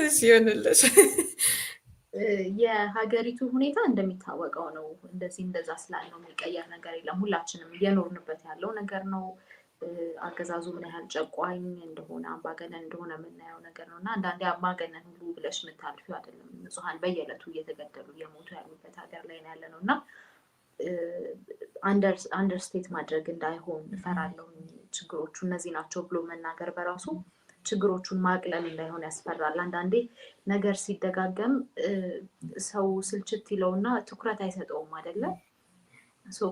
እሺ ይሁንልሽ። የሀገሪቱ ሁኔታ እንደሚታወቀው ነው። እንደዛ ስላልነው የሚቀየር ነገር የለም። ሁላችንም እየኖርንበት ያለው ነገር ነው። አገዛዙ ምን ያህል ጨቋኝ እንደሆነ አምባገነን እንደሆነ የምናየው ነገር ነው እና አንዳንዴ አምባገነን ሁሉ ብለሽ የምታልፊው አይደለም። ንጹሐን በየዕለቱ እየተገደሉ እየሞቱ ያሉበት ሀገር ላይ ነው ያለ ነው እና አንደርስቴት ማድረግ እንዳይሆን እፈራለሁ። ችግሮቹ እነዚህ ናቸው ብሎ መናገር በራሱ ችግሮቹን ማቅለል እንዳይሆን ያስፈራል። አንዳንዴ ነገር ሲደጋገም ሰው ስልችት ይለውና ትኩረት አይሰጠውም አይደለም።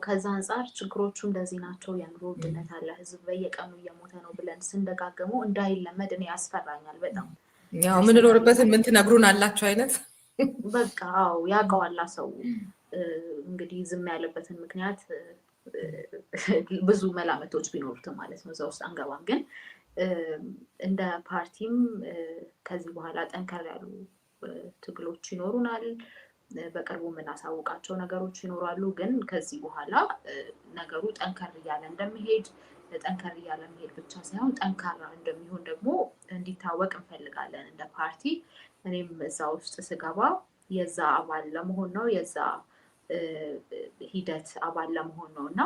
ከዛ አንጻር ችግሮቹ እንደዚህ ናቸው፣ የኑሮ ውድነት አለ፣ ህዝብ በየቀኑ እየሞተ ነው ብለን ስንደጋገመው እንዳይለመድ እኔ ያስፈራኛል በጣም። ያው የምንኖርበትን ምን ትነግሩን አላቸው አይነት በቃ አዎ ያውቀዋላ ሰው እንግዲህ ዝም ያለበትን ምክንያት ብዙ መላመቶች ቢኖሩትም ማለት ነው። እዛ ውስጥ አንገባም። ግን እንደ ፓርቲም ከዚህ በኋላ ጠንከር ያሉ ትግሎች ይኖሩናል። በቅርቡ የምናሳውቃቸው ነገሮች ይኖራሉ። ግን ከዚህ በኋላ ነገሩ ጠንከር እያለ መሄድ ብቻ ሳይሆን ጠንካራ እንደሚሆን ደግሞ እንዲታወቅ እንፈልጋለን እንደ ፓርቲ። እኔም እዛ ውስጥ ስገባ የዛ አባል ለመሆን ነው፣ የዛ ሂደት አባል ለመሆን ነው እና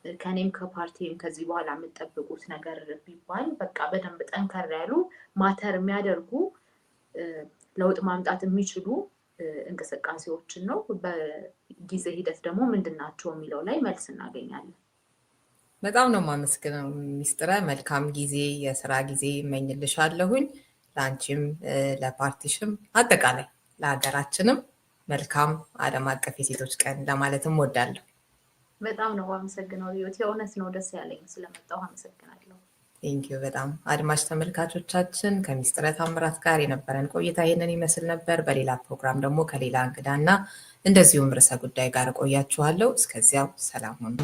ከኔም ከፓርቲም ከዚህ በኋላ የምጠብቁት ነገር ቢባል በቃ በደንብ ጠንከር ያሉ ማተር የሚያደርጉ ለውጥ ማምጣት የሚችሉ እንቅስቃሴዎችን ነው። በጊዜ ሂደት ደግሞ ምንድናቸው የሚለው ላይ መልስ እናገኛለን። በጣም ነው የማመስግነው ሚስጥረ። መልካም ጊዜ፣ የስራ ጊዜ እመኝልሻለሁኝ። ለአንቺም ለፓርቲሽም አጠቃላይ ለሀገራችንም መልካም ዓለም አቀፍ የሴቶች ቀን ለማለትም ወዳለሁ። በጣም ነው አመሰግነው ህይወት። የእውነት ነው ደስ ያለኝ ስለመጣሁ አመሰግናለሁ። ቴንኪዩ በጣም። አድማጭ ተመልካቾቻችን ከሚስጥረ ታምራት ጋር የነበረን ቆይታ ይህንን ይመስል ነበር። በሌላ ፕሮግራም ደግሞ ከሌላ እንግዳና እንደዚሁም ርዕሰ ጉዳይ ጋር እቆያችኋለሁ። እስከዚያው ሰላም ሁኑ።